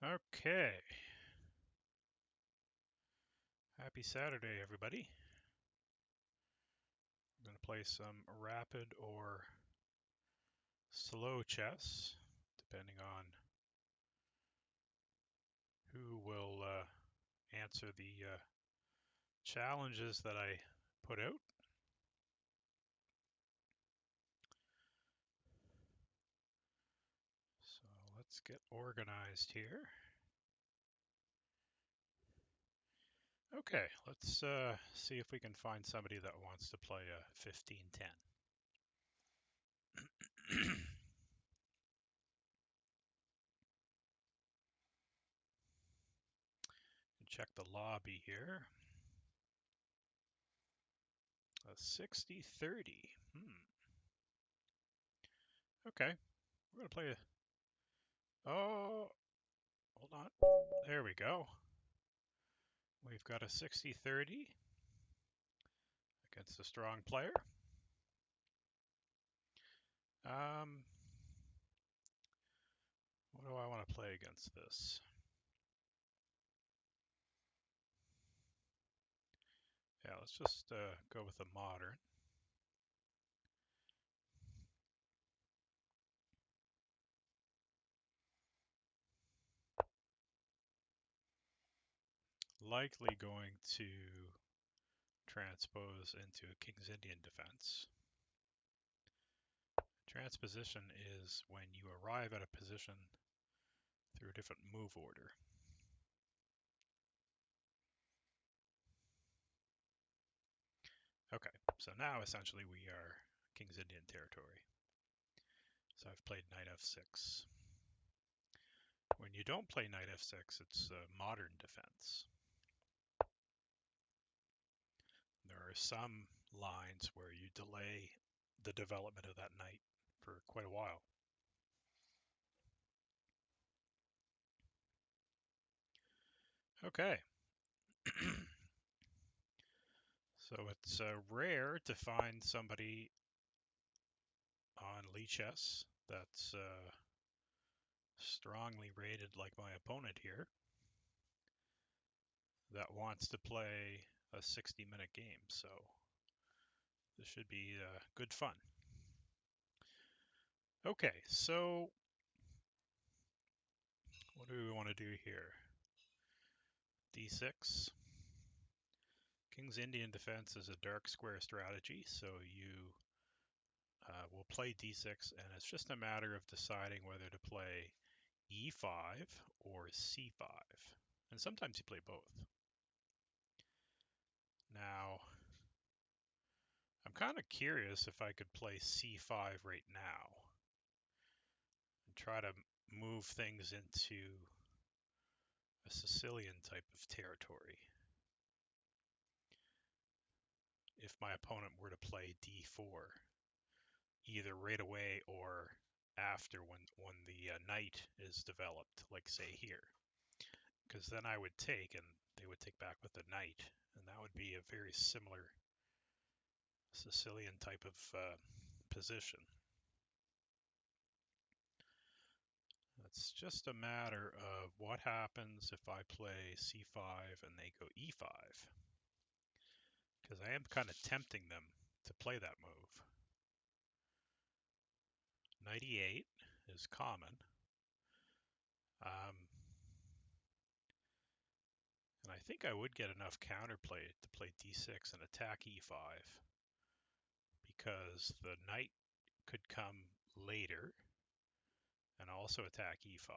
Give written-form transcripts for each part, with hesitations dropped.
Okay. Happy Saturday, everybody. I'm going to play some rapid or slow chess, depending on who will answer the challenges that I put out. So let's get organized here. Okay, let's see if we can find somebody that wants to play a 15-10. Check the lobby here. A 60-30. Okay, we're going to play a... Oh, hold on. There we go. We've got a 60-30 against a strong player. What do I want to play against this? Yeah, let's just go with a modern. Likely going to transpose into a King's Indian defense. Transposition is when you arrive at a position through a different move order. Okay, so now essentially we are King's Indian territory. So I've played knight f6. When you don't play knight f6, it's a modern defense. There are some lines where you delay the development of that knight for quite a while. Okay. So it's rare to find somebody on lichess that's strongly rated like my opponent here that wants to play a 60-minute game. So this should be good fun. Okay, so what do we want to do here? D6. King's Indian defense is a dark square strategy, so you will play d6, and it's just a matter of deciding whether to play e5 or c5. And sometimes you play both. Now, I'm kind of curious if I could play c5 right now and try to move things into a Sicilian type of territory. If my opponent were to play d4, either right away or after when the knight is developed, like say here. Because then I would take and they would take back with the knight, and that would be a very similar Sicilian type of position. It's just a matter of what happens if I play c5 and they go e5, because I am kind of tempting them to play that move. Knight e8 is common. And I think I would get enough counterplay to play d6 and attack e5, because the knight could come later and also attack e5.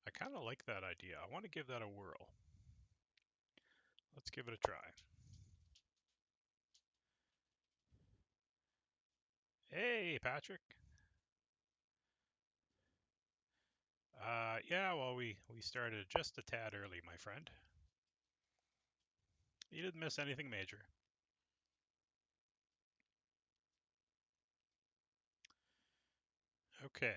I kind of like that idea. I want to give that a whirl. Let's give it a try. Hey, Patrick. Yeah, well, we started just a tad early, my friend. You didn't miss anything major. Okay.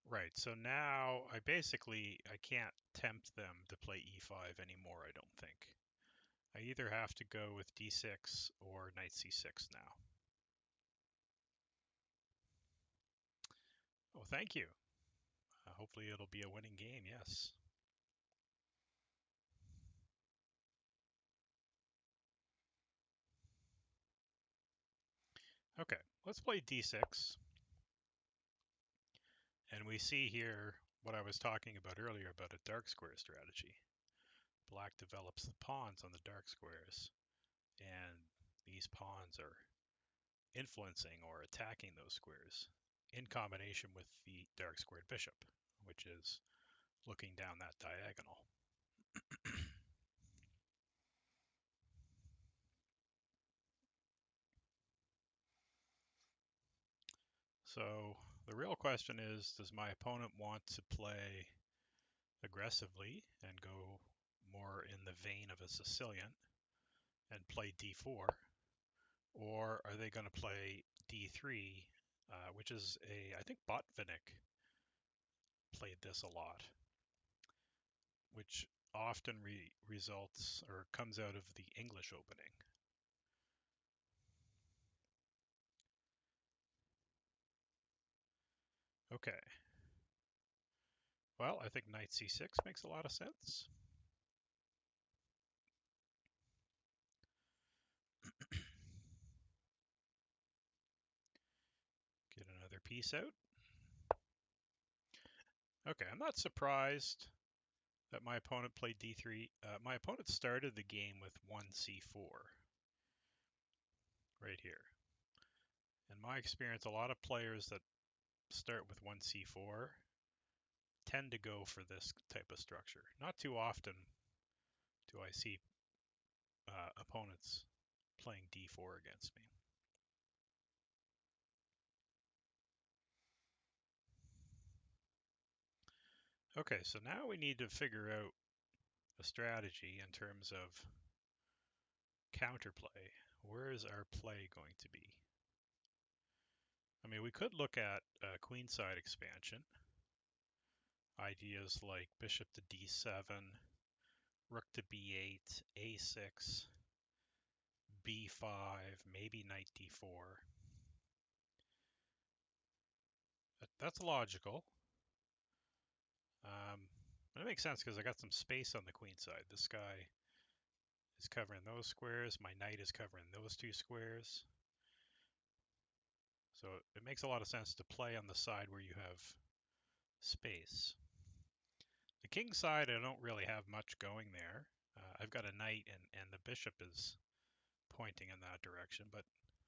Right, so now I can't tempt them to play e5 anymore, I don't think. I either have to go with d6 or knight c6 now. Oh, thank you. Hopefully it'll be a winning game, yes. Okay, let's play d6. And we see here what I was talking about earlier about a dark square strategy. Black develops the pawns on the dark squares, and these pawns are influencing or attacking those squares in combination with the dark squared bishop, which is looking down that diagonal. So the real question is, does my opponent want to play aggressively and go more in the vein of a Sicilian and play d4, or are they going to play d3, which is I think Botvinnik played this a lot, which often results or comes out of the English opening. Okay. Well, I think knight c6 makes a lot of sense. Get another piece out. Okay, I'm not surprised that my opponent played d3. My opponent started the game with 1c4 right here. In my experience, a lot of players that start with 1c4 tend to go for this type of structure. Not too often do I see opponents playing d4 against me. Okay, so now we need to figure out a strategy in terms of counterplay. Where is our play going to be? I mean, we could look at queenside expansion. Ideas like bishop to d7, rook to b8, a6, b5, maybe knight d4. That's logical. It makes sense because I got some space on the queen side. This guy is covering those squares. My knight is covering those two squares. So it makes a lot of sense to play on the side where you have space. The king side, I don't really have much going there. I've got a knight and the bishop is pointing in that direction. But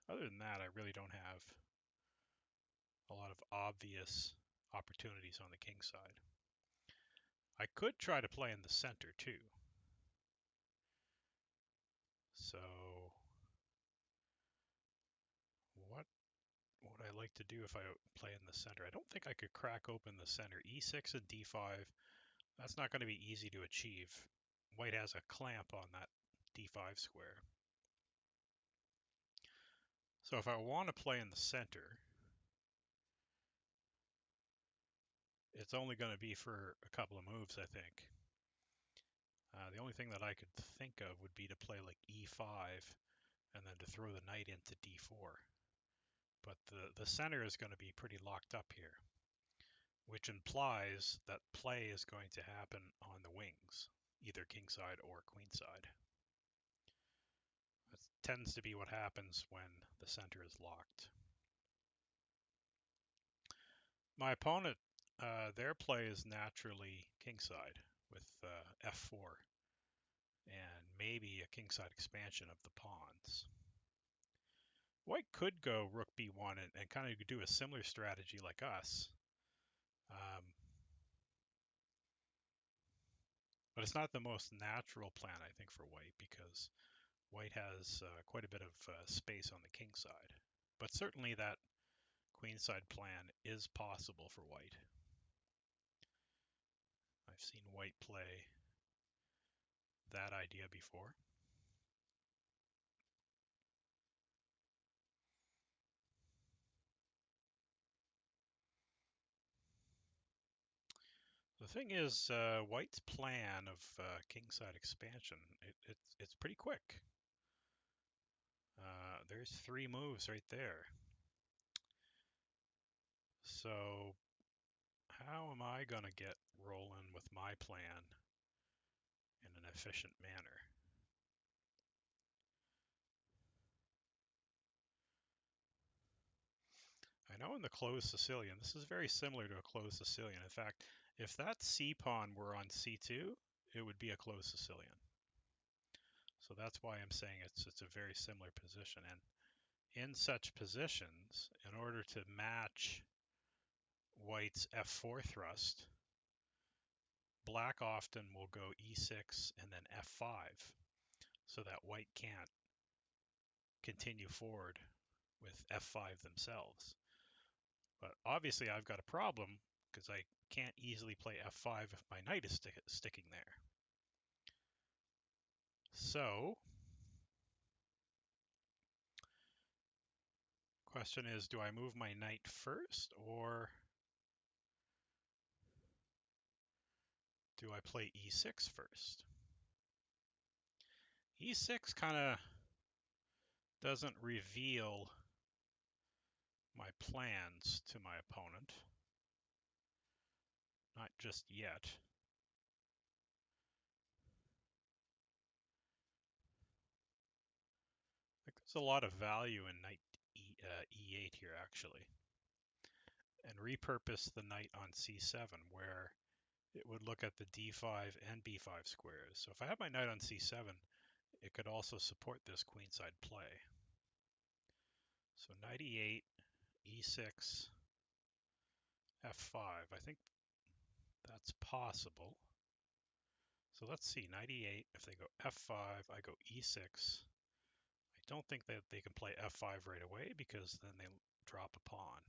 other than that, I really don't have a lot of obvious opportunities on the king side. I could try to play in the center too. So what would I like to do if I play in the center? I don't think I could crack open the center. e6 and d5, that's not going to be easy to achieve. White has a clamp on that d5 square. So if I want to play in the center, it's only going to be for a couple of moves, I think. The only thing that I could think of would be to play like e5 and then to throw the knight into d4. But the center is going to be pretty locked up here, which implies that play is going to happen on the wings, either kingside or queenside. That tends to be what happens when the center is locked. My opponent, their play is naturally kingside with f4 and maybe a kingside expansion of the pawns. White could go rook b1 and kind of do a similar strategy like us. But it's not the most natural plan, I think, for white because white has quite a bit of space on the king side. But certainly that queenside plan is possible for white. I've seen white play that idea before. The thing is, White's plan of kingside expansion, it's pretty quick. There's 3 moves right there. So how am I going to get rolling with my plan in an efficient manner? I know in the closed Sicilian, this is very similar to a closed Sicilian. In fact, if that C pawn were on C2, it would be a closed Sicilian. So that's why I'm saying it's a very similar position. And in such positions, in order to match White's F4 thrust, Black often will go E6 and then F5 so that White can't continue forward with F5 themselves. But obviously I've got a problem because I can't easily play F5 if my knight is sticking there. So, question is, do I move my knight first or do I play E6 first? E6 kind of doesn't reveal my plans to my opponent. Not just yet. I think there's a lot of value in knight E8 here, actually. And repurpose the knight on C7, where it would look at the D5 and B5 squares. So if I have my knight on C7, it could also support this queenside play. So knight E8, E6, F5. I think that's possible. So let's see, knight E8, if they go F5, I go E6. I don't think that they can play F5 right away because then they drop a pawn.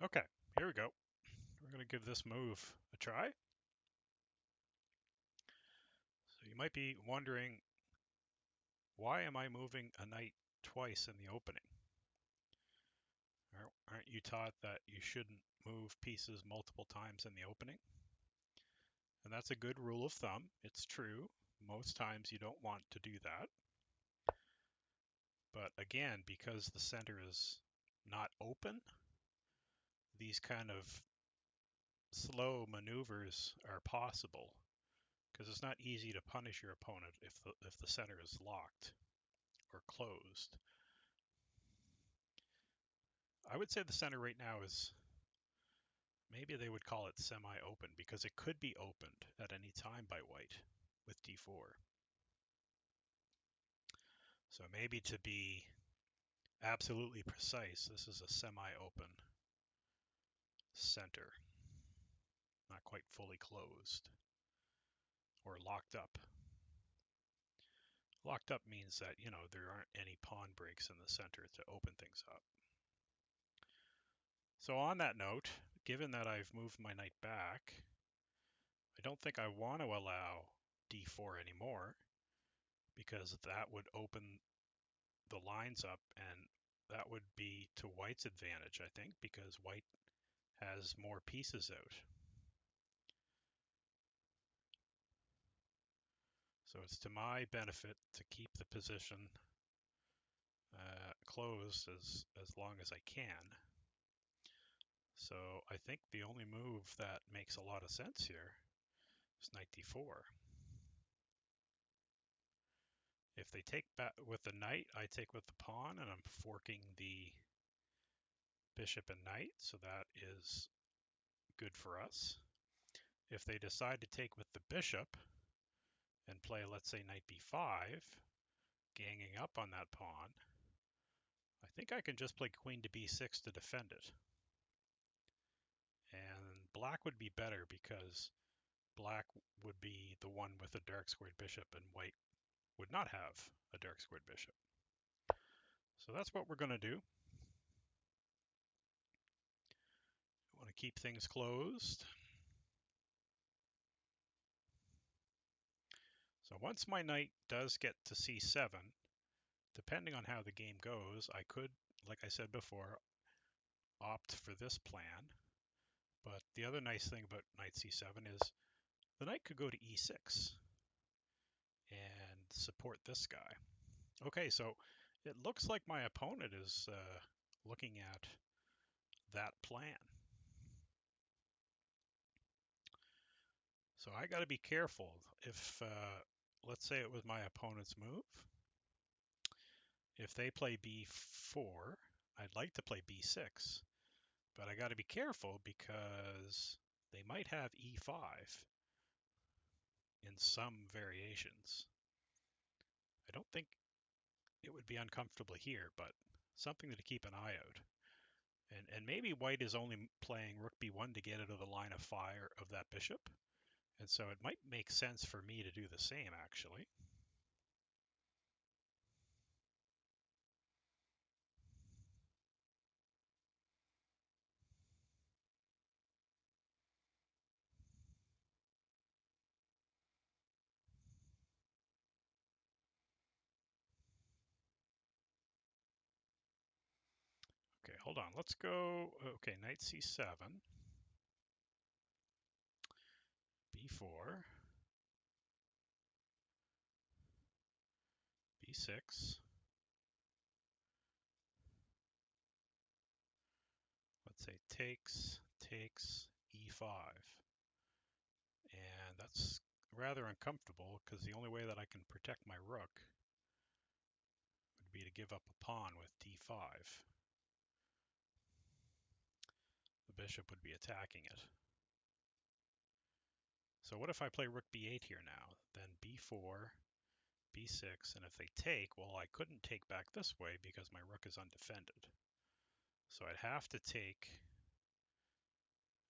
Okay, here we go. We're going to give this move a try. So you might be wondering, why am I moving a knight twice in the opening? Aren't you taught that you shouldn't move pieces multiple times in the opening? And that's a good rule of thumb. It's true. Most times you don't want to do that. But again, because the center is not open, these kind of slow maneuvers are possible because it's not easy to punish your opponent if the center is locked or closed. I would say the center right now is, maybe they would call it semi-open because it could be opened at any time by White with D4. So maybe to be absolutely precise, this is a semi-open center, not quite fully closed or locked up. Locked up means that, there aren't any pawn breaks in the center to open things up. So on that note, given that I've moved my knight back, I don't think I want to allow D4 anymore because that would open the lines up and that would be to White's advantage, I think, because White has more pieces out. So it's to my benefit to keep the position closed as long as I can. So I think the only move that makes a lot of sense here is knight d4. If they take back with the knight, I take with the pawn, and I'm forking the bishop and knight, so that is good for us. If they decide to take with the bishop and play, let's say, knight b5, ganging up on that pawn, I think I can just play queen to b6 to defend it. And black would be better because black would be the one with a dark squared bishop and white would not have a dark squared bishop. So that's what we're going to do. We want to keep things closed. So once my knight does get to c7, depending on how the game goes, I could, like I said before, opt for this plan. But the other nice thing about knight c7 is the knight could go to e6 and support this guy. Okay, so it looks like my opponent is looking at that plan. So I got to be careful. If, let's say it was my opponent's move, if they play b4, I'd like to play b6, but I got to be careful because they might have e5 in some variations. I don't think it would be uncomfortable here, but something to keep an eye out. And maybe white is only playing rook b1 to get out of the line of fire of that bishop. And so it might make sense for me to do the same, actually. Okay, hold on. Let's go. Okay, knight c7, b4, b6. Let's say takes, takes, e5. And that's rather uncomfortable because the only way that I can protect my rook would be to give up a pawn with d5. The bishop would be attacking it. So what if I play rook b8 here now? Then b4, b6, and if they take, well, I couldn't take back this way because my rook is undefended. So I'd have to take,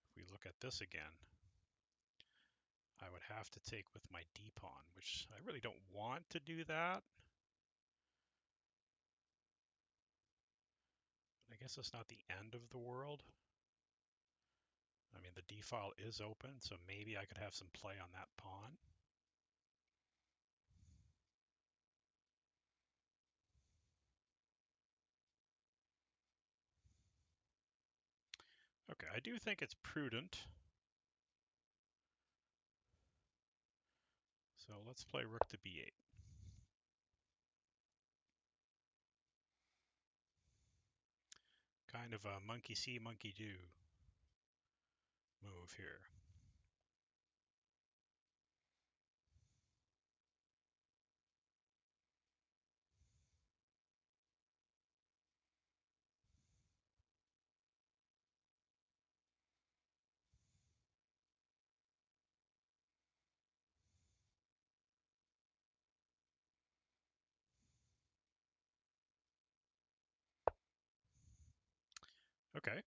if we look at this again, I would have to take with my d pawn, which I really don't want to do that. I guess it's not the end of the world. I mean, the d file is open, so maybe I could have some play on that pawn. Okay, I do think it's prudent. So let's play rook to b8. Kind of a monkey see, monkey do move here. Okay,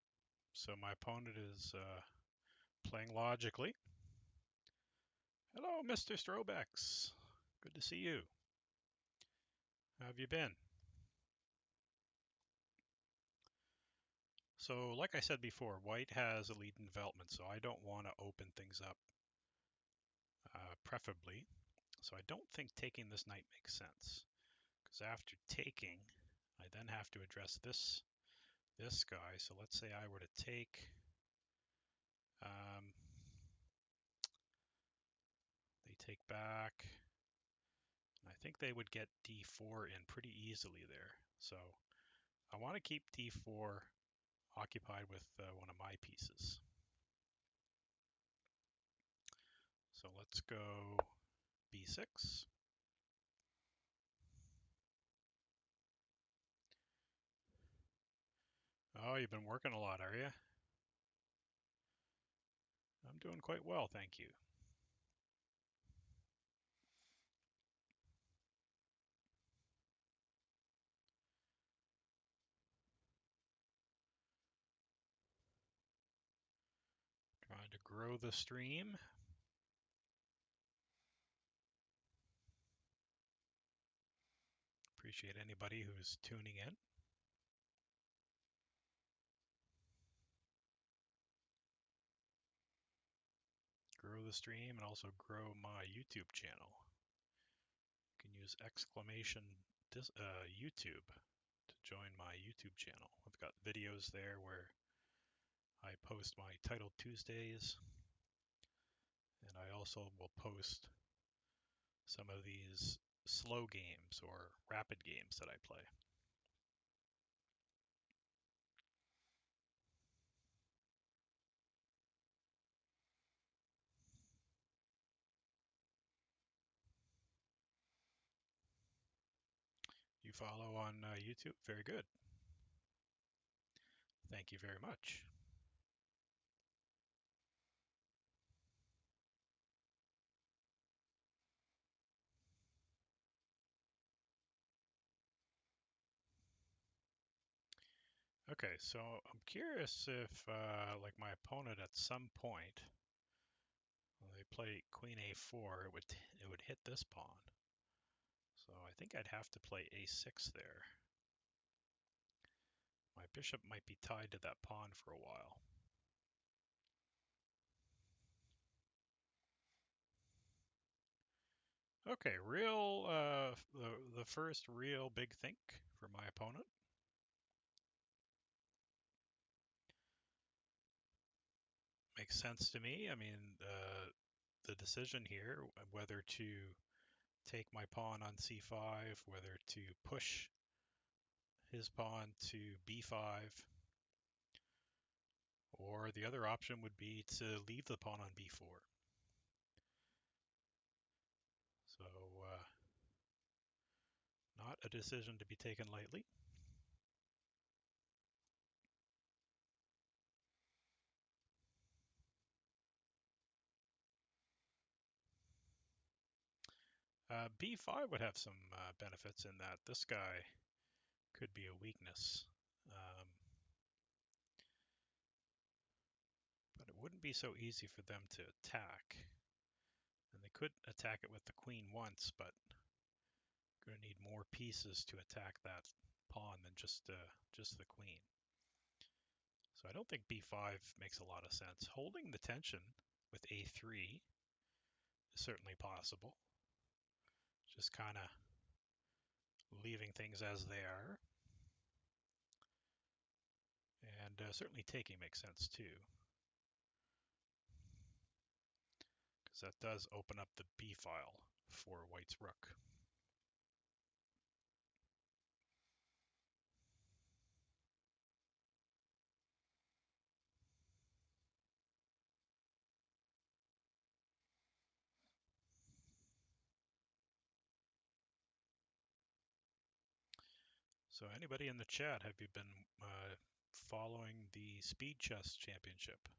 so my opponent is playing logically. Hello, Mr. Strobex. Good to see you. How have you been? So, like I said before, white has a lead in development, so I don't want to open things up preferably. So I don't think taking this knight makes sense, because after taking, I then have to address this guy. So let's say I were to take, they take back, and I think they would get d4 in pretty easily there. So I want to keep d4 occupied with one of my pieces. So let's go b6. Oh, you've been working a lot, are you? I'm doing quite well, thank you. Trying to grow the stream. Appreciate anybody who's tuning in. Grow the stream and also grow my YouTube channel. can use exclamation YouTube to join my YouTube channel. I've got videos there where I post my Title Tuesdays, and I also will post some of these slow games or rapid games that I play. You follow on YouTube? Very good. Thank you very much. Okay, so I'm curious if, like my opponent at some point, when they play Queen A4, it would hit this pawn. So I think I'd have to play A6 there. My bishop might be tied to that pawn for a while. Okay, the first real big think for my opponent. Makes sense to me. I mean, the decision here, whether to take my pawn on C5, whether to push his pawn to B5, or the other option would be to leave the pawn on B4. So, not a decision to be taken lightly. B5 would have some benefits in that this guy could be a weakness. But it wouldn't be so easy for them to attack. And they could attack it with the queen once, but going to need more pieces to attack that pawn than just the queen. So I don't think B5 makes a lot of sense. Holding the tension with A3 is certainly possible. Just kind of leaving things as they are. And certainly taking makes sense too. Because that does open up the B file for White's rook. So anybody in the chat, have you been following the Speed Chess Championship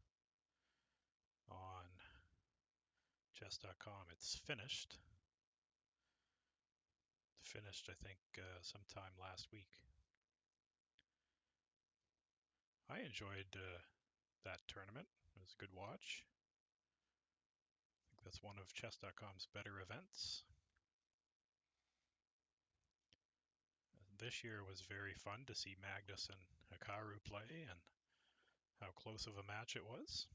on chess.com? It's finished. Finished, I think, sometime last week. I enjoyed that tournament. It was a good watch. I think that's one of chess.com's better events. This year was very fun to see Magnus and Hikaru play and how close of a match it was.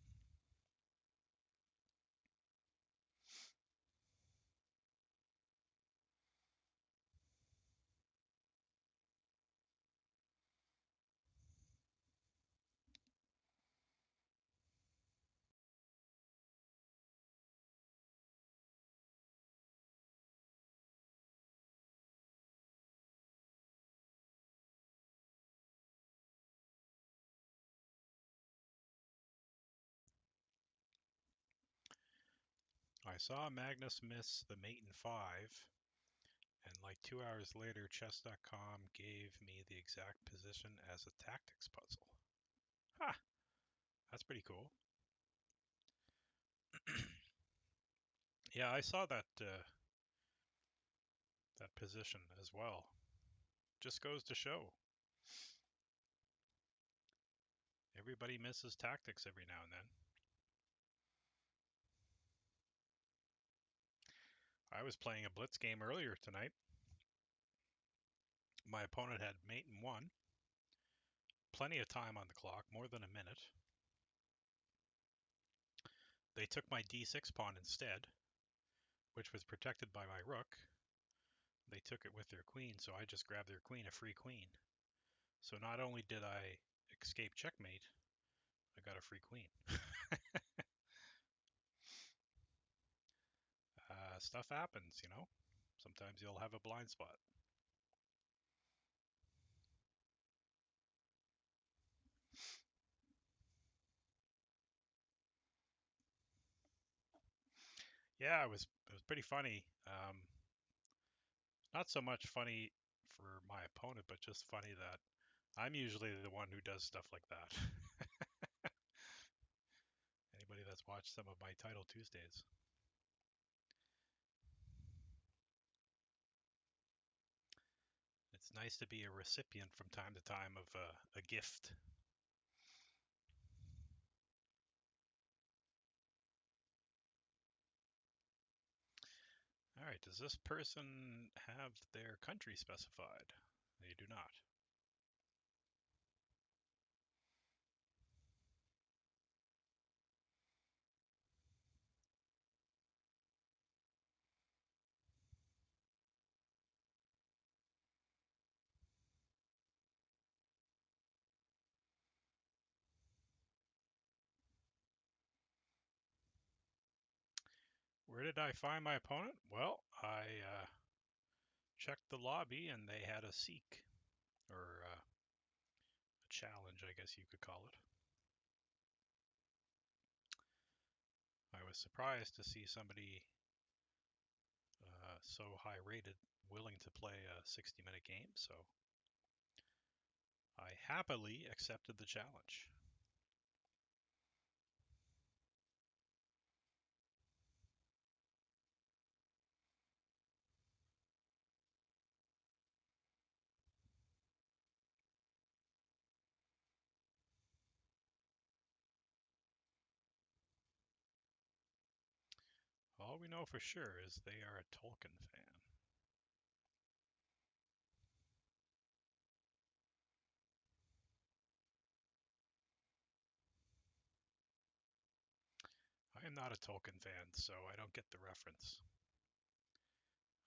I saw Magnus miss the mate in 5, and like 2 hours later, chess.com gave me the exact position as a tactics puzzle. Ha! That's pretty cool. Yeah, I saw that that position as well. Just goes to show. Everybody misses tactics every now and then. I was playing a blitz game earlier tonight. My opponent had mate in 1. Plenty of time on the clock, more than a minute. They took my d6 pawn instead, which was protected by my rook. they took it with their queen, so I just grabbed their queen, a free queen. So not only did I escape checkmate, I got a free queen. Stuff happens, you know. Sometimes you'll have a blind spot. Yeah, it was pretty funny. Not so much funny for my opponent, but just funny that I'm usually the one who does stuff like that. Anybody that's watched some of my Title Tuesdays. It's nice to be a recipient from time to time of a gift. All right, does this person have their country specified? They do not. Where did I find my opponent? Well, I checked the lobby and they had a seek, or a challenge, I guess you could call it. I was surprised to see somebody so high rated willing to play a 60-minute game, so I happily accepted the challenge. All we know for sure is they are a Tolkien fan. I am not a Tolkien fan, so I don't get the reference.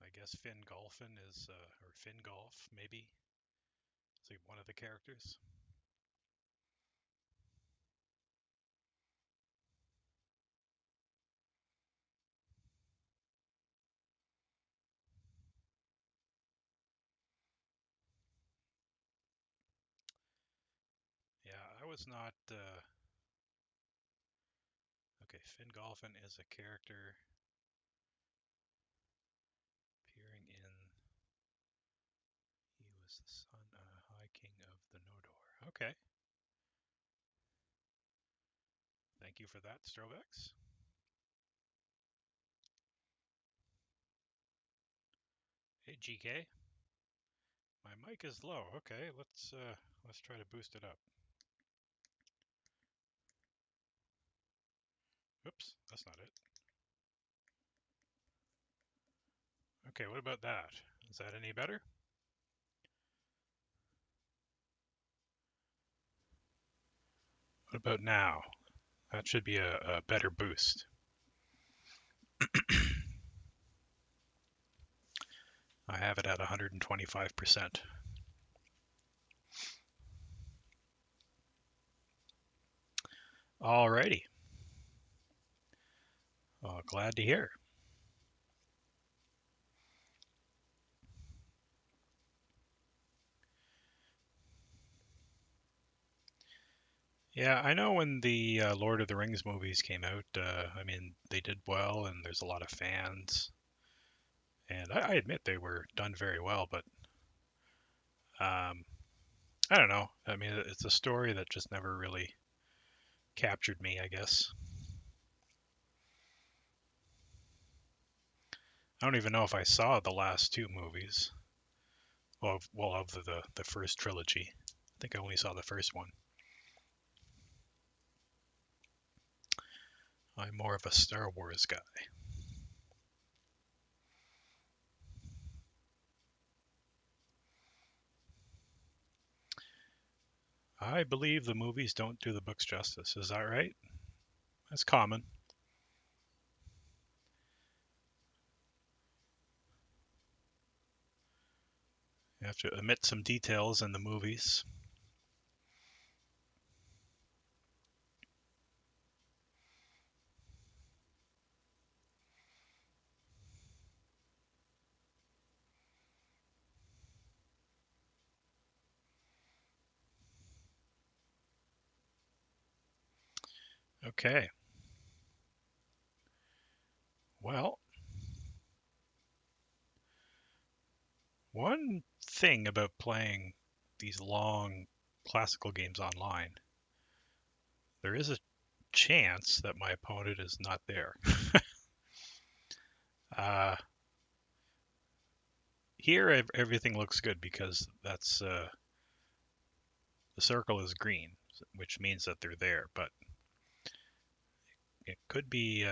I guess Finn Golfin is, or Finn Golf, maybe. Is he one of the characters? Yeah, I was not. Okay, Finn Golfin is a character appearing in. He was the son, High King of the Nodor. Okay, thank you for that, Strovex. Hey, GK. My mic is low. Okay, let's try to boost it up. Oops, that's not it. Okay, what about that? Is that any better? What about now? That should be a better boost. I have it at 125%. Alrighty. Glad to hear. Yeah, I know when the Lord of the Rings movies came out, I mean, they did well and there's a lot of fans. And I admit they were done very well, but I don't know. I mean, it's a story that just never really captured me, I guess. I don't even know if I saw the last two movies. Well, of the first trilogy. I think I only saw the first one. I'm more of a Star Wars guy. I believe the movies don't do the books justice. Is that right? That's common. have to omit some details in the movies. Okay. Well, one thing about playing these long classical games online, there is a chance that my opponent is not there. uh, Here, everything looks good because that's the circle is green, which means that they're there. But it could be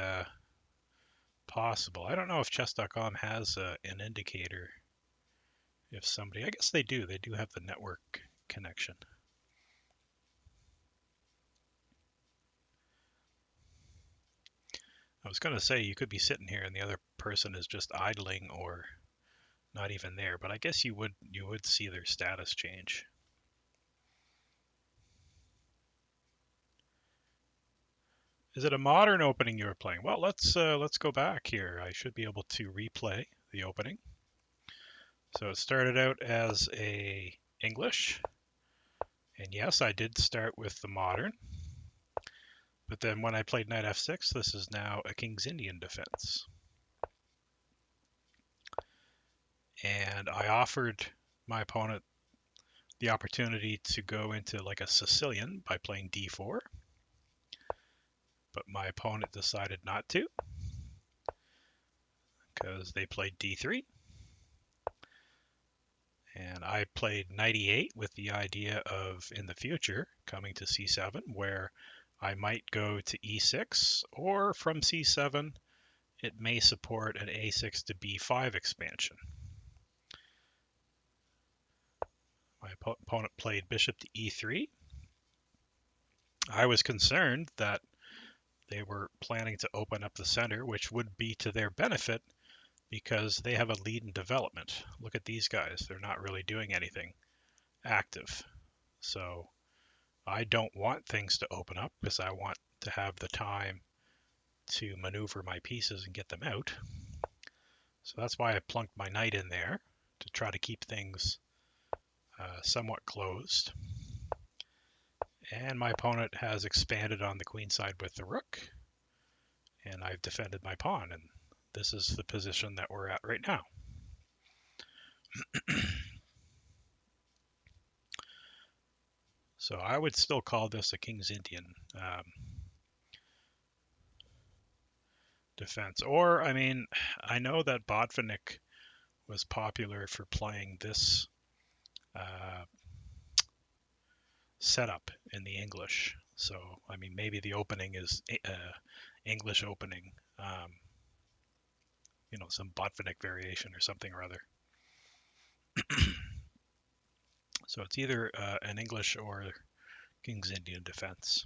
possible. I don't know if chess.com has an indicator. If somebody, I guess they do. They do have the network connection. I was going to say you could be sitting here and the other person is just idling or not even there, but I guess you would see their status change. Is it a modern opening you were playing? Well, let's go back here. I should be able to replay the opening. So it started out as a English, and yes, I did start with the modern. But then when I played knight f6, this is now a King's Indian defense. And I offered my opponent the opportunity to go into like a Sicilian by playing d4, but my opponent decided not to because they played d3. And I played knight e8 with the idea of, in the future, coming to c7, where I might go to e6, or from c7, it may support an a6 to b5 expansion. My opponent played bishop to e3. I was concerned that they were planning to open up the center, which would be to their benefit because they have a lead in development. Look at these guys. They're not really doing anything active. So I don't want things to open up because I want to have the time to maneuver my pieces and get them out. So that's why I plunked my knight in there to try to keep things somewhat closed. And my opponent has expanded on the queenside with the rook, and I've defended my pawn, and this is the position that we're at right now. So I would still call this a King's Indian defense. Or, I mean, I know that Botvinnik was popular for playing this setup in the English. So, I mean, maybe the opening is English opening, some Botvinnik variation or something or other. So it's either an English or King's Indian defense.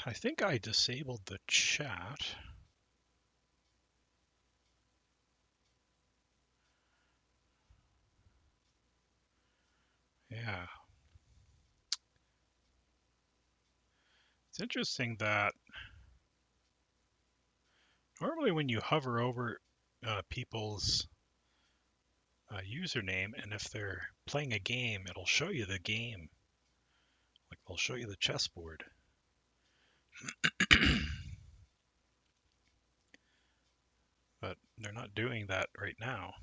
I think I disabled the chat. Yeah. It's interesting that normally when you hover over people's username, and if they're playing a game, it'll show you the game. Like they'll show you the chessboard. But they're not doing that right now.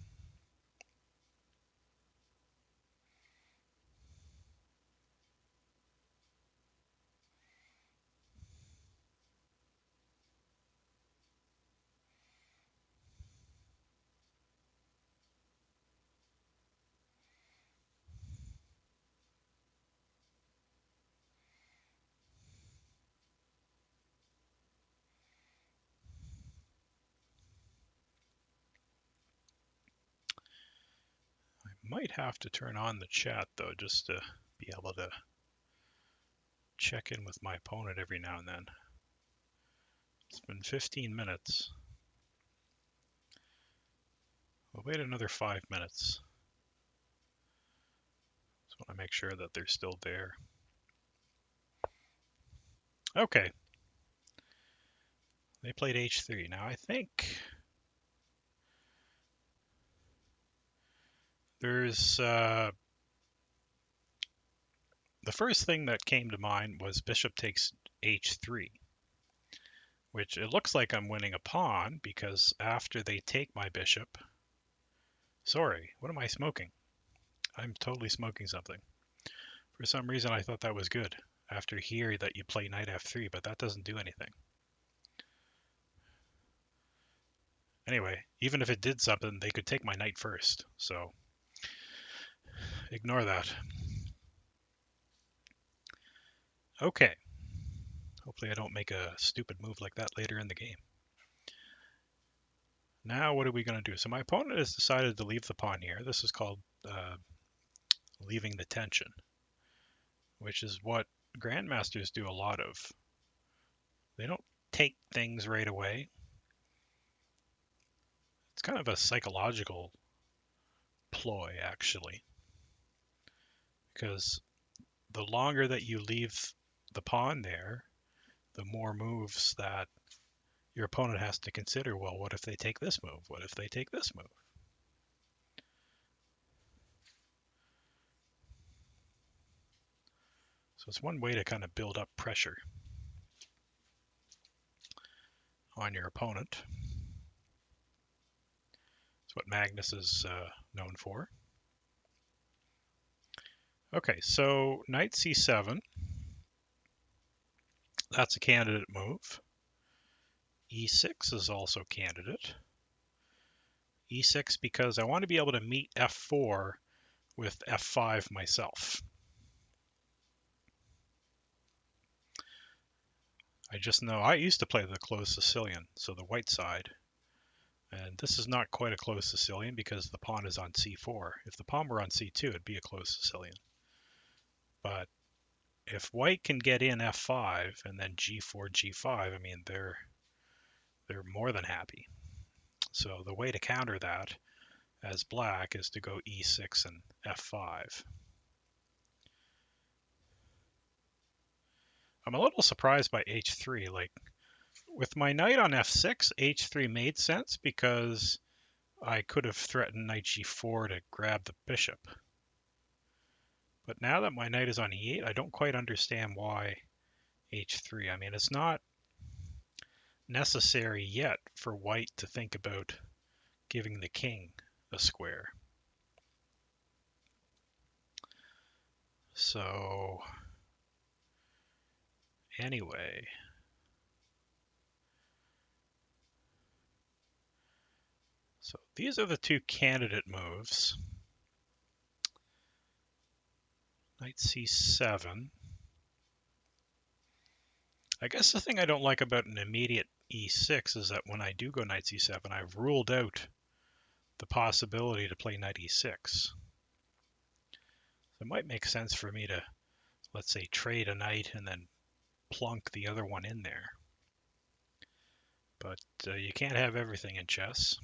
might have to turn on the chat though, just to be able to check in with my opponent every now and then. It's been 15 minutes. We'll wait another 5 minutes. Just want to make sure that they're still there. Okay. They played h3. Now I think there's the first thing that came to mind was bishop takes h3, which it looks like I'm winning a pawn because after they take my bishop, sorry, what am I smoking? I'm totally smoking something. For some reason, I thought that was good. After here, that you play knight f3, but that doesn't do anything. Anyway, even if it did something, they could take my knight first, so ignore that. Okay. Hopefully I don't make a stupid move like that later in the game. Now what are we going to do? So my opponent has decided to leave the pawn here. This is called leaving the tension, which is what grandmasters do a lot of. They don't take things right away. It's kind of a psychological ploy, actually, because the longer that you leave the pawn there, the more moves that your opponent has to consider. Well, what if they take this move? What if they take this move? So it's one way to kind of build up pressure on your opponent. It's what Magnus is known for. Okay, so knight c7. That's a candidate move. e6 is also candidate. e6 because I want to be able to meet f4 with f5 myself. I just know I used to play the closed Sicilian, so the white side. And this is not quite a closed Sicilian because the pawn is on c4. If the pawn were on c2, it'd be a closed Sicilian. But if white can get in f5 and then g4, g5, I mean, they're more than happy. So the way to counter that as black is to go e6 and f5. I'm a little surprised by h3. Like, with my knight on f6, h3 made sense because I could have threatened knight g4 to grab the bishop. But now that my knight is on e8, I don't quite understand why h3. I mean, it's not necessary yet for white to think about giving the king a square. So anyway, so these are the two candidate moves. Knight c7. I guess the thing I don't like about an immediate e6 is that when I do go knight c7, I've ruled out the possibility to play knight e6. So it might make sense for me to, let's say, trade a knight and then plunk the other one in there. But you can't have everything in chess.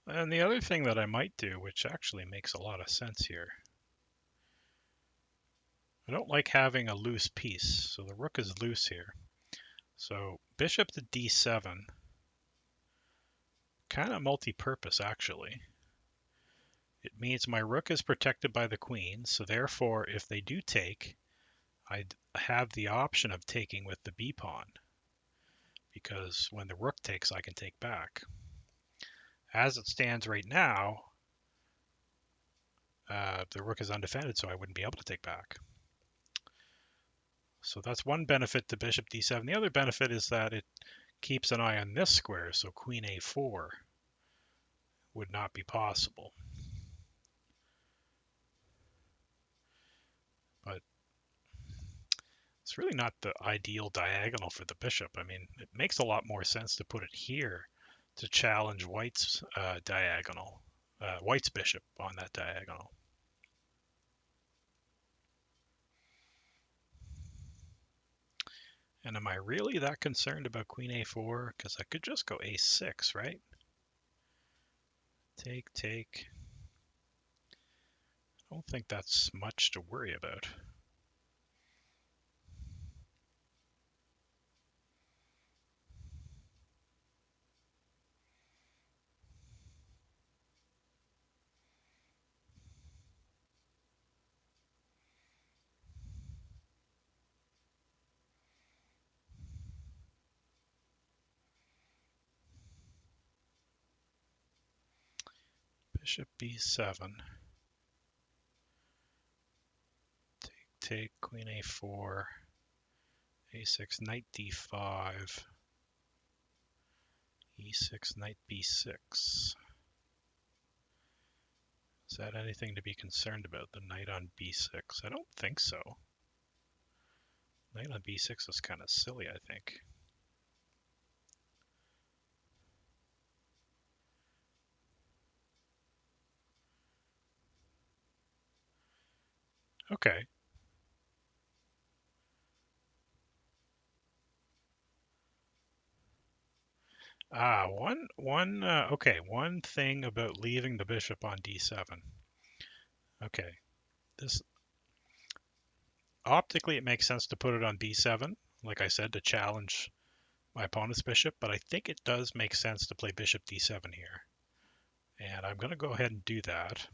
And the other thing that I might do, which actually makes a lot of sense here, I don't like having a loose piece. So the rook is loose here. So bishop to d7, kind of multi-purpose actually. It means my rook is protected by the queen, so therefore if they do take, I have the option of taking with the b pawn, because when the rook takes, I can take back. As it stands right now, the rook is undefended, so I wouldn't be able to take back. So that's one benefit to bishop d7. The other benefit is that it keeps an eye on this square, so queen a4 would not be possible. But It's really not the ideal diagonal for the bishop. I mean, it makes a lot more sense to put it here to challenge White's diagonal, White's bishop on that diagonal. And am I really that concerned about queen a4? Because I could just go a6, right? Take, take. I don't think that's much to worry about. Bishop b7. Take, queen a4, a6, knight d5, e6, knight b6. Is that anything to be concerned about, the knight on b6? I don't think so. Knight on b6 is kind of silly, I think. Okay. One thing about leaving the bishop on d7. Okay, this optically it makes sense to put it on b7, like I said, to challenge my opponent's bishop, but I think it does make sense to play bishop d7 here. And I'm going to go ahead and do that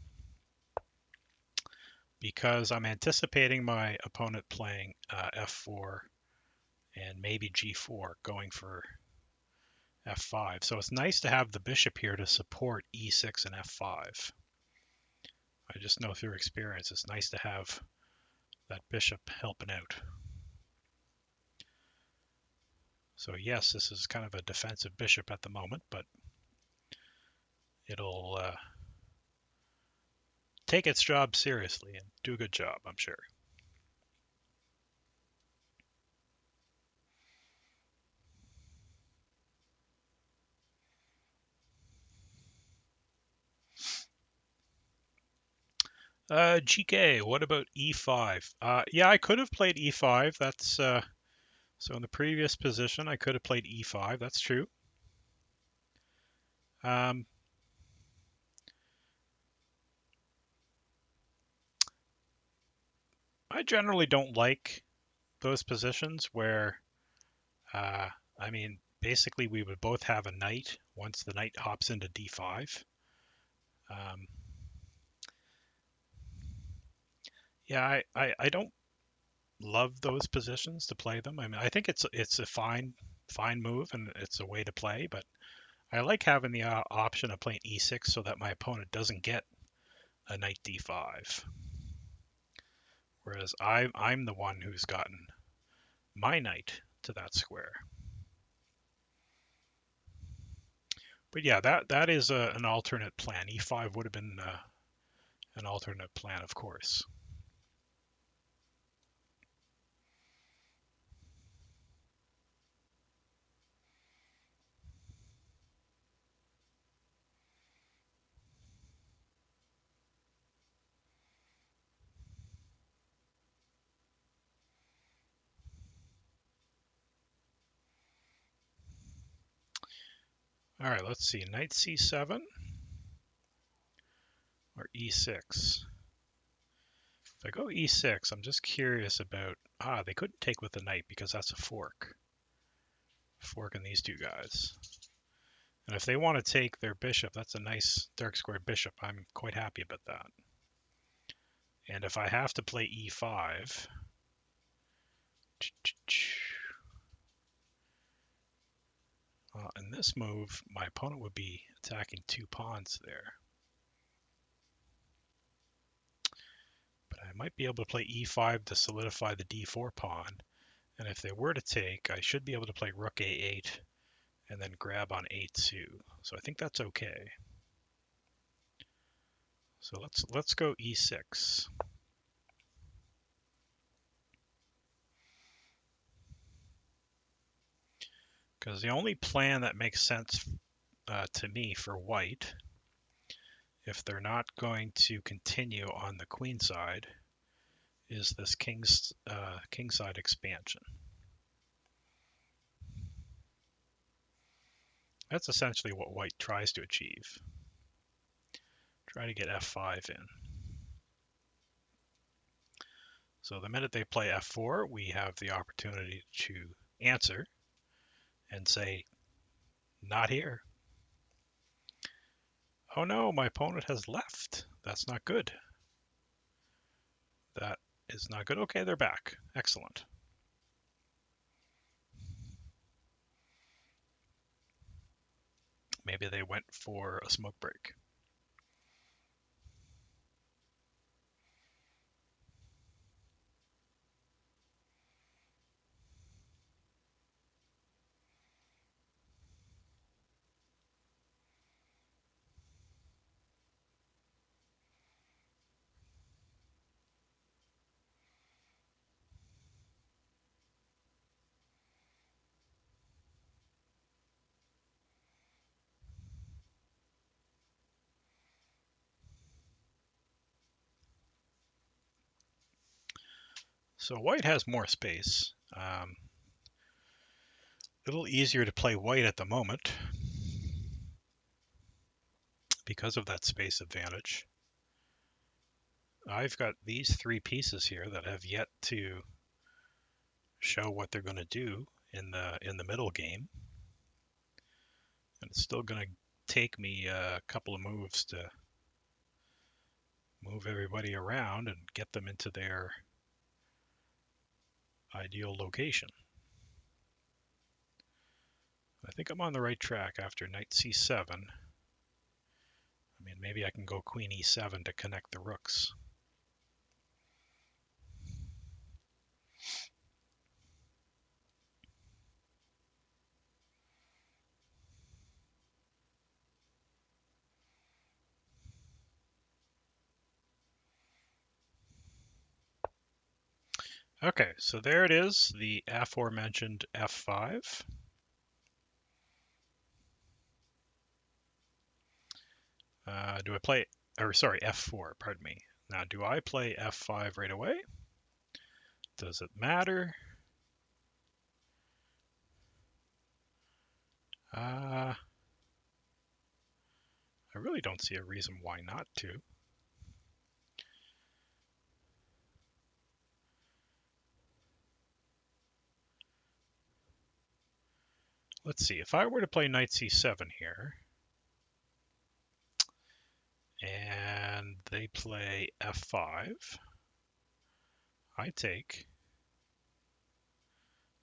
because I'm anticipating my opponent playing f4 and maybe g4, going for f5. So it's nice to have the bishop here to support e6 and f5. I just know through experience it's nice to have that bishop helping out. So yes, this is kind of a defensive bishop at the moment, but it'll take its job seriously and do a good job, I'm sure. GK, what about e5? Yeah, I could have played e5. That's so in the previous position, I could have played e5. That's true. I generally don't like those positions where, I mean, basically we would both have a knight once the knight hops into d5. Yeah, I don't love those positions to play them. I mean, I think it's a fine move and it's a way to play, but I like having the option of playing e6 so that my opponent doesn't get a knight d5. Whereas I'm the one who's gotten my knight to that square. But yeah, that is an alternate plan. E5 would have been an alternate plan, of course. All right, let's see. Knight c7 or e6. If I go e6, I'm just curious about, they couldn't take with the knight because that's a fork. Forking these two guys. And if they want to take their bishop, that's a nice dark squared bishop. I'm quite happy about that. And if I have to play e5, in this move, my opponent would be attacking two pawns there. But I might be able to play e5 to solidify the d4 pawn. And if they were to take, I should be able to play rook a8 and then grab on a2. So I think that's okay. So let's go e6. Because the only plan that makes sense to me for white, if they're not going to continue on the queenside, is this kingside expansion. That's essentially what white tries to achieve. Try to get f5 in. So the minute they play f4, we have the opportunity to answer and say, not here. Oh no, my opponent has left. That's not good. That is not good. Okay, they're back. Excellent. Maybe they went for a smoke break. So white has more space. A little easier to play white at the moment because of that space advantage. I've got these three pieces here that have yet to show what they're going to do in the middle game, and it's still going to take me a couple of moves to move everybody around and get them into their ideal location. I think I'm on the right track after knight c7. I mean, maybe I can go queen e7 to connect the rooks. Okay, so there it is, the aforementioned f5. Do I play, or sorry, f4, pardon me. Now, do I play f5 right away? Does it matter? I really don't see a reason why not to. Let's see, if I were to play knight c7 here, and they play f5, I take.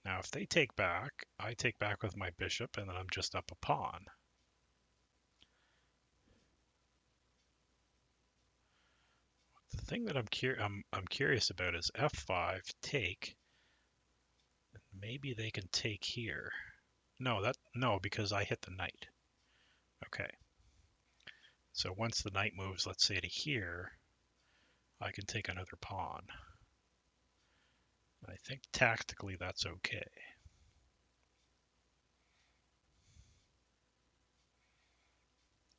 Now, if they take back, I take back with my bishop, and then I'm just up a pawn. The thing that I'm curious about is f5 take. Maybe they can take here. No, because I hit the knight. Okay. So once the knight moves, let's say to here, I can take another pawn. I think tactically that's okay.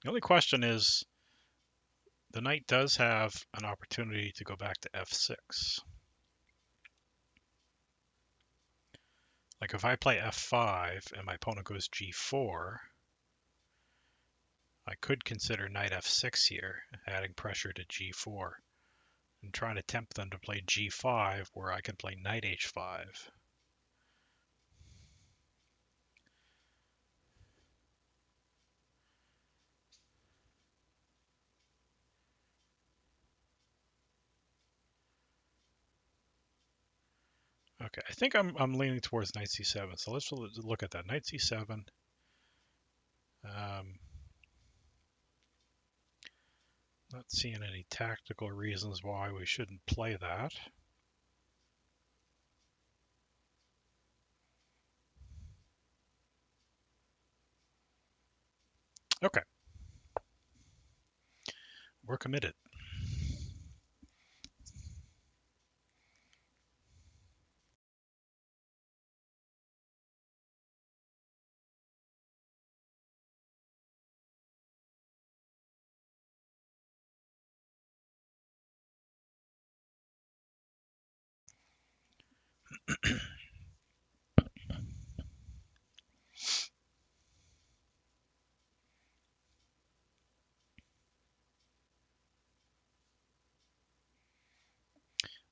The only question is, the knight does have an opportunity to go back to f6. Like if I play f5 and my opponent goes g4, I could consider knight f6 here, adding pressure to g4, and trying to tempt them to play g5 where I can play knight h5. Okay, I think I'm leaning towards knight c7, so let's look at that. Knight c7. Not seeing any tactical reasons why we shouldn't play that. Okay. We're committed.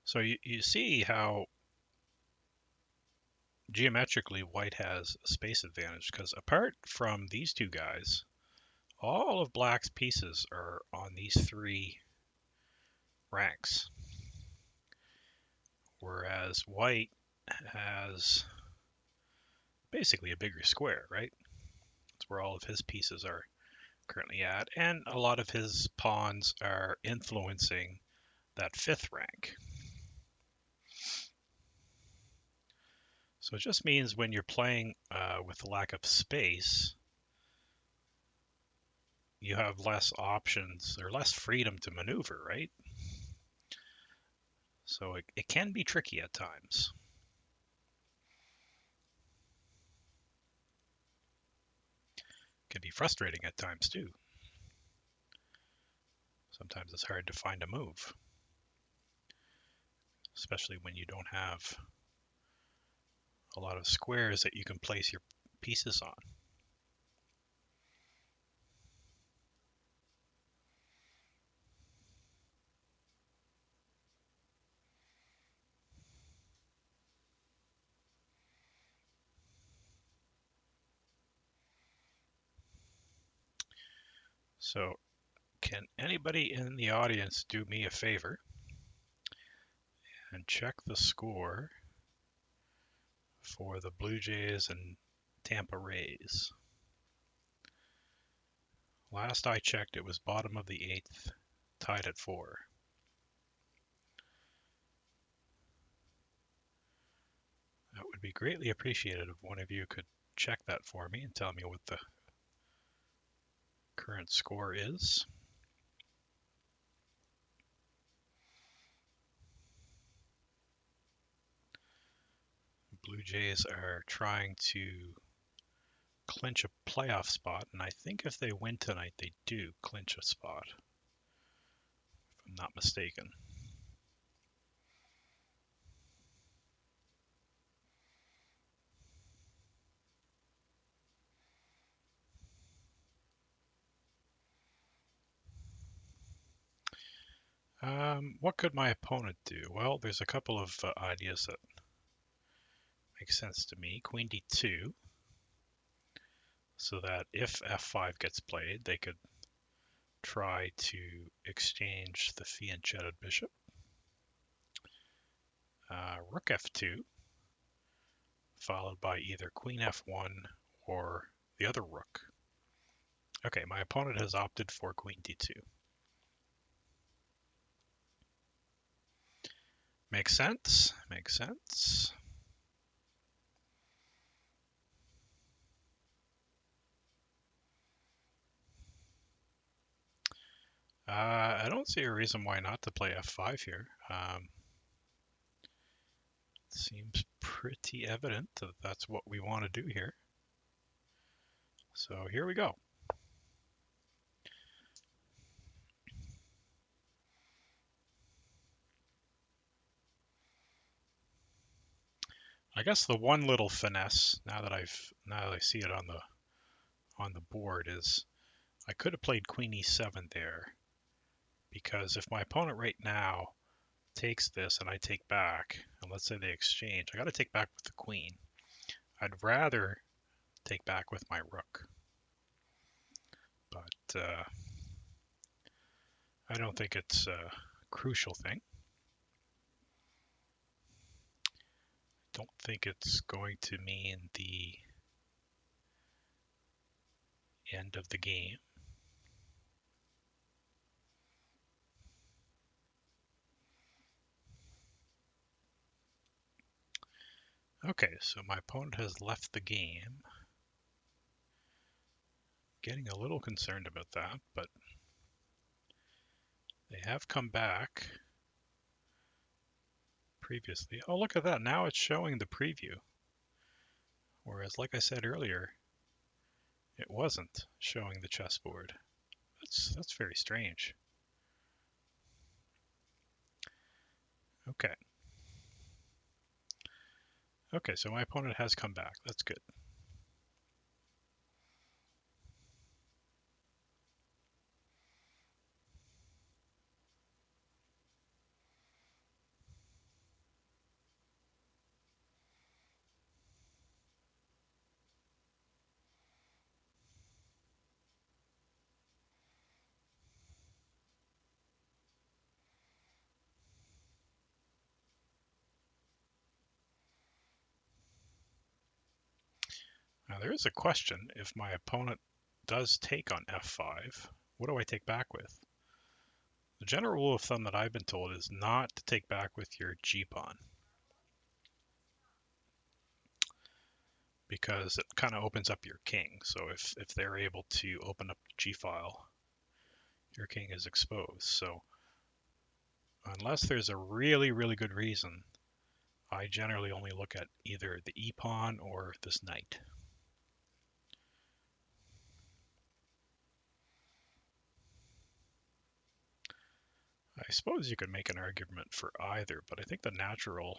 So you see how geometrically white has a space advantage, because apart from these two guys, all of black's pieces are on these three ranks, whereas white has basically a bigger square, right? That's where all of his pieces are currently at, and a lot of his pawns are influencing that fifth rank. So it just means when you're playing with a lack of space, you have less options or less freedom to maneuver, right? So it can be tricky at times. It can be frustrating at times too. Sometimes it's hard to find a move, especially when you don't have a lot of squares that you can place your pieces on. So can anybody in the audience do me a favor and check the score for the Blue Jays and Tampa Rays? Last I checked, it was bottom of the eighth, tied at 4. That would be greatly appreciated if one of you could check that for me and tell me what the current score is. Blue Jays are trying to clinch a playoff spot, and I think if they win tonight, they do clinch a spot, if I'm not mistaken. What could my opponent do? Well, there's a couple of ideas that make sense to me. Queen d2, so that if f5 gets played, they could try to exchange the fianchetted bishop. Rook f2, followed by either queen f1 or the other rook. Okay, my opponent has opted for queen d2. Makes sense, makes sense. I don't see a reason why not to play f5 here. Seems pretty evident that that's what we want to do here. So here we go. I guess the one little finesse now that I see it on the board is I could have played queen e7 there, because if my opponent right now takes this and I take back, and let's say they exchange, I got to take back with the queen. I'd rather take back with my rook, but I don't think it's a crucial thing. Don't think it's going to mean the end of the game. Okay, so my opponent has left the game. Getting a little concerned about that, but they have come back previously. Oh, look at that. Now it's showing the preview. Whereas, like I said earlier, it wasn't showing the chessboard. That's very strange. Okay. Okay, so my opponent has come back. That's good. Now there is a question. If my opponent does take on f5, what do I take back with? The general rule of thumb that I've been told is not to take back with your g-pawn, because it kind of opens up your king. So if they're able to open up the g-file, your king is exposed. So unless there's a really, really good reason, I generally only look at either the e-pawn or this knight. I suppose you could make an argument for either, but I think the natural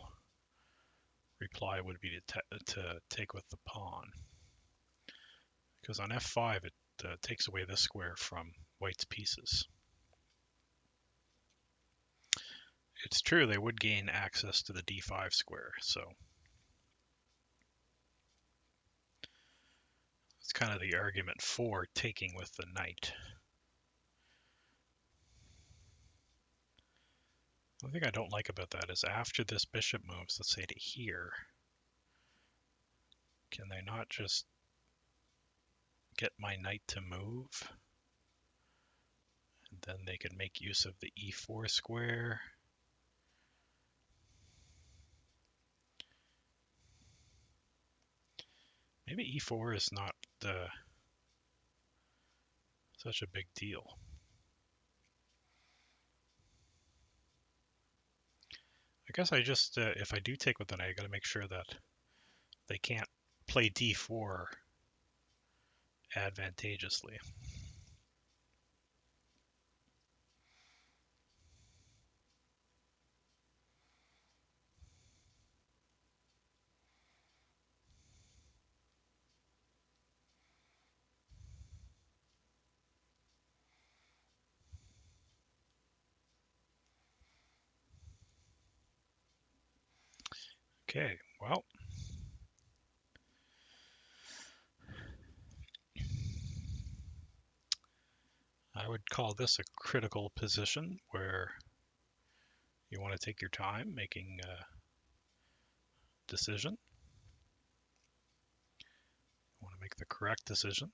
reply would be to take with the pawn. Because on f5, it takes away this square from white's pieces. It's true they would gain access to the d5 square, so it's kind of the argument for taking with the knight. One thing I don't like about that is after this bishop moves, let's say to here, can they not just get my knight to move? And then they can make use of the e4 square. Maybe e4 is not such a big deal. I guess I just, if I do take with the knight, I gotta make sure that they can't play d4 advantageously. Okay, well, I would call this a critical position where you want to take your time making a decision. You want to make the correct decision.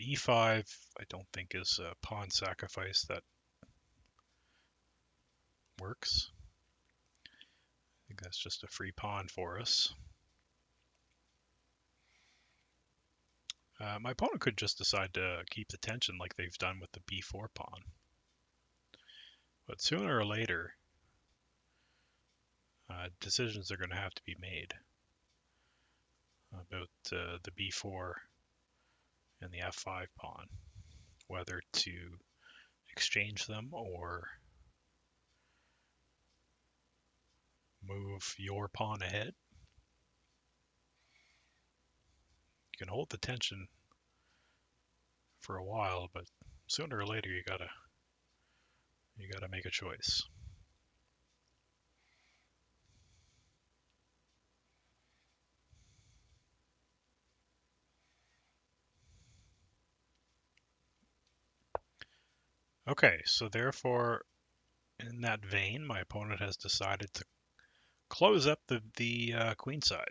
E5, I don't think is a pawn sacrifice that works. I think that's just a free pawn for us. My opponent could just decide to keep the tension like they've done with the b4 pawn. But sooner or later, decisions are going to have to be made about the b4 and the f5 pawn, whether to exchange them or move your pawn ahead. You can hold the tension for a while, but sooner or later you gotta make a choice. Okay, so therefore, in that vein, my opponent has decided to close up the queenside.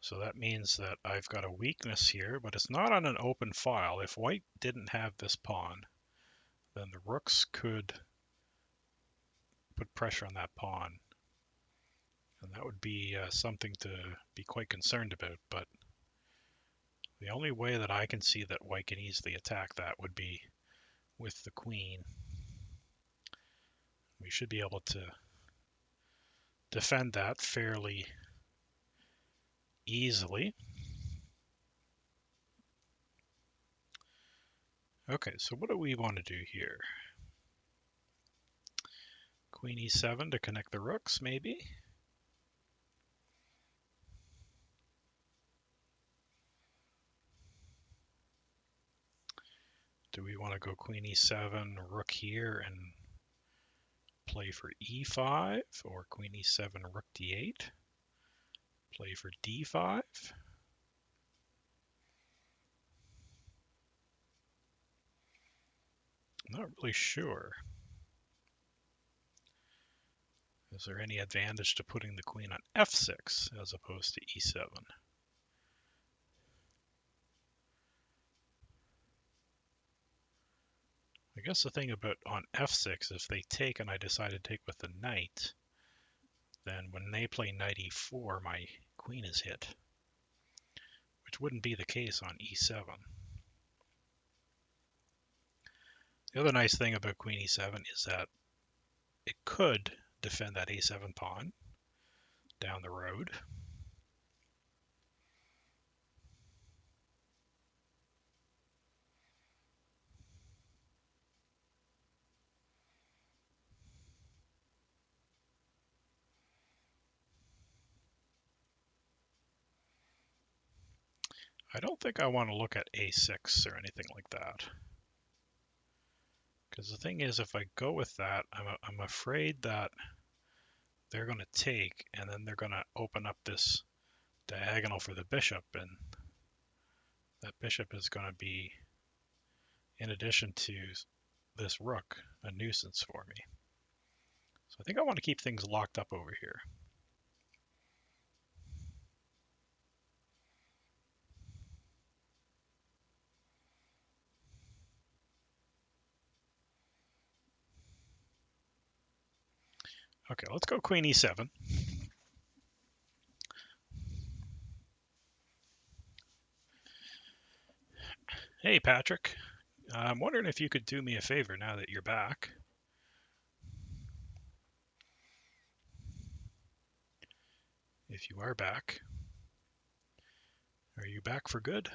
So that means that I've got a weakness here, but it's not on an open file. If white didn't have this pawn, then the rooks could put pressure on that pawn. And that would be something to be quite concerned about. But the only way that I can see that white can easily attack that would be with the queen. We should be able to defend that fairly easily. Okay, so what do we want to do here? Queen e7 to connect the rooks, maybe? Do we want to go queen e7, rook here, and play for e5? Or queen e7, rook d8? Play for d5? I'm not really sure. Is there any advantage to putting the queen on f6 as opposed to e7? I guess the thing about on f6, if they take and I decide to take with the knight, then when they play knight e4, my queen is hit, which wouldn't be the case on e7. The other nice thing about queen e7 is that it could defend that a7 pawn down the road. I don't think I want to look at a6 or anything like that. Because the thing is, if I go with that, I'm afraid that they're going to take, and then they're going to open up this diagonal for the bishop, and that bishop is going to be, in addition to this rook, a nuisance for me. So I think I want to keep things locked up over here. Okay, let's go queen e7. Hey, Patrick. I'm wondering if you could do me a favor now that you're back. If you are back, are you back for good?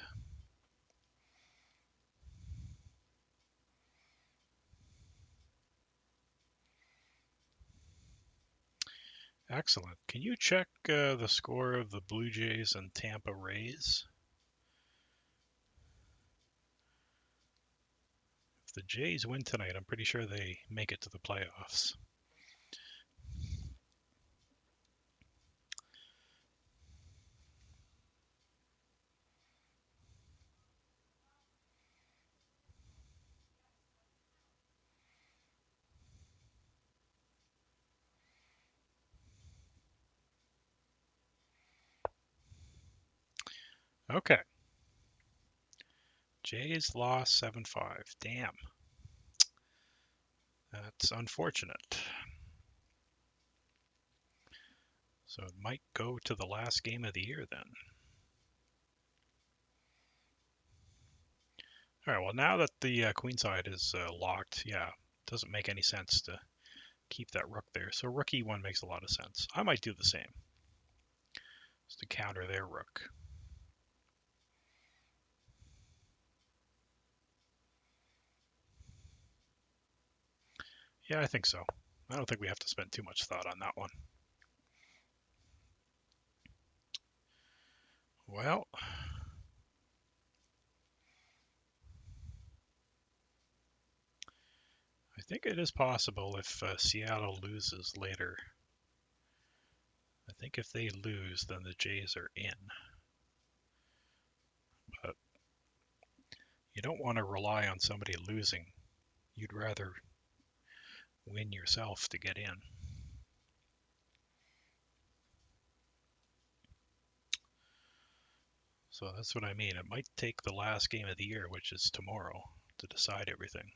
Excellent. Can you check the score of the Blue Jays and Tampa Rays? If the Jays win tonight, I'm pretty sure they make it to the playoffs. Okay. Jays lost 7-5. Damn. That's unfortunate. So it might go to the last game of the year then. All right, well, now that the queenside is locked, yeah, doesn't make any sense to keep that rook there. So rook e1 makes a lot of sense. I might do the same, just to counter their rook. Yeah, I think so. I don't think we have to spend too much thought on that one. Well, I think it is possible if Seattle loses later. I think if they lose, then the Jays are in. But you don't want to rely on somebody losing. You'd rather win yourself to get in. So that's what I mean. It might take the last game of the year, which is tomorrow, to decide everything.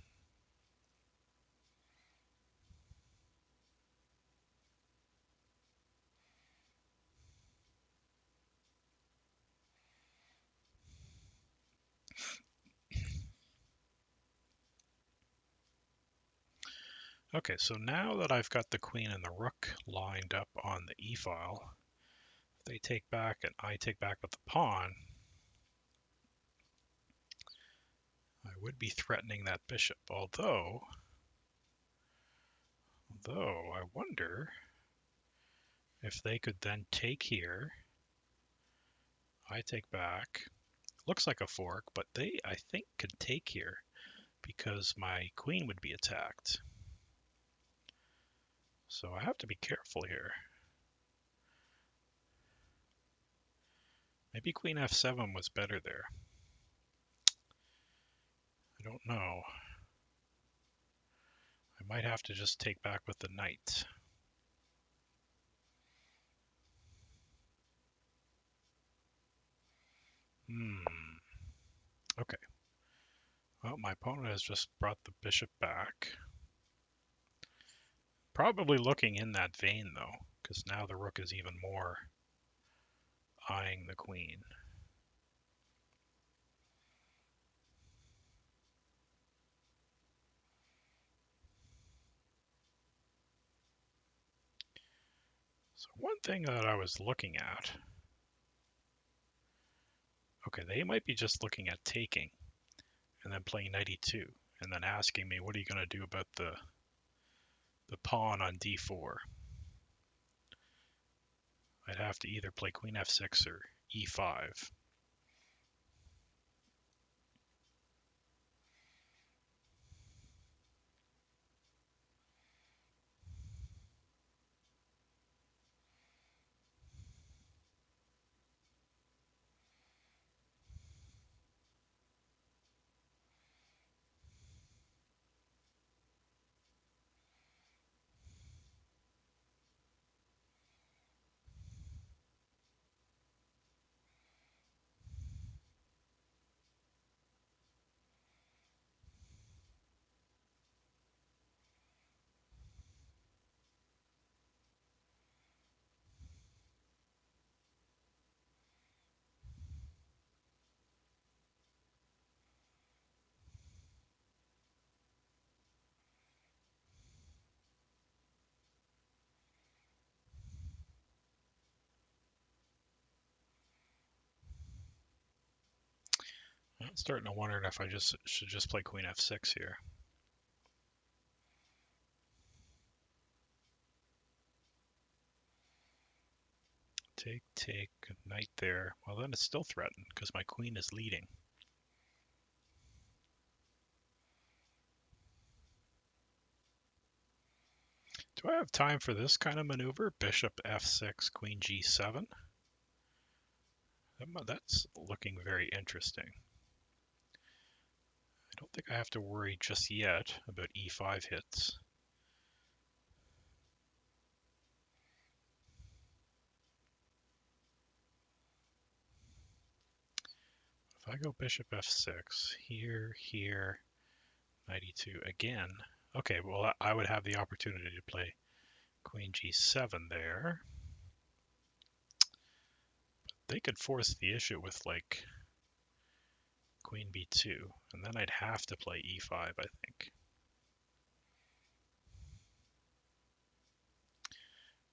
Okay, so now that I've got the queen and the rook lined up on the e-file, they take back and I take back with the pawn, I would be threatening that bishop, although I wonder if they could then take here, I take back, looks like a fork, but they, I think, could take here because my queen would be attacked. So I have to be careful here. Maybe queen f7 was better there. I don't know. I might have to just take back with the knight. Okay. Well, my opponent has just brought the bishop back. Probably looking in that vein, though, because now the rook is even more eyeing the queen. So one thing that I was looking at, okay, they might be just looking at taking and then playing knight e2 and then asking me, what are you going to do about the pawn on d4? I'd have to either play queen f6 or e5. I'm starting to wonder if I should just play queen f6 here. Take, knight there. Well, then it's still threatened because my queen is leading. Do I have time for this kind of maneuver? Bishop f6, queen g7. That's looking very interesting. I don't think I have to worry just yet about e5 hits. If I go bishop f6, here, knight e2 again. Okay, well, I would have the opportunity to play queen g7 there. They could force the issue with, like, queen b2, and then I'd have to play e5, I think.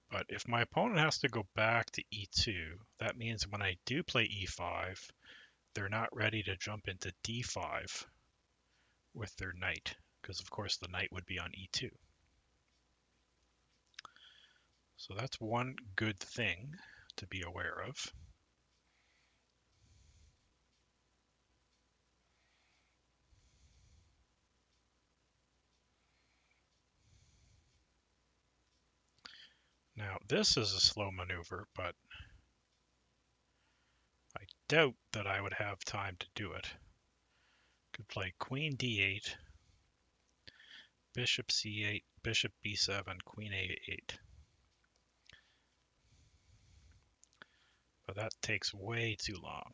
But if my opponent has to go back to e2, that means when I do play e5, they're not ready to jump into d5 with their knight, because of course the knight would be on e2. So that's one good thing to be aware of. Now this is a slow maneuver, but I doubt that I would have time to do it. Could play queen d8, bishop c8, bishop b7, queen a8. But that takes way too long.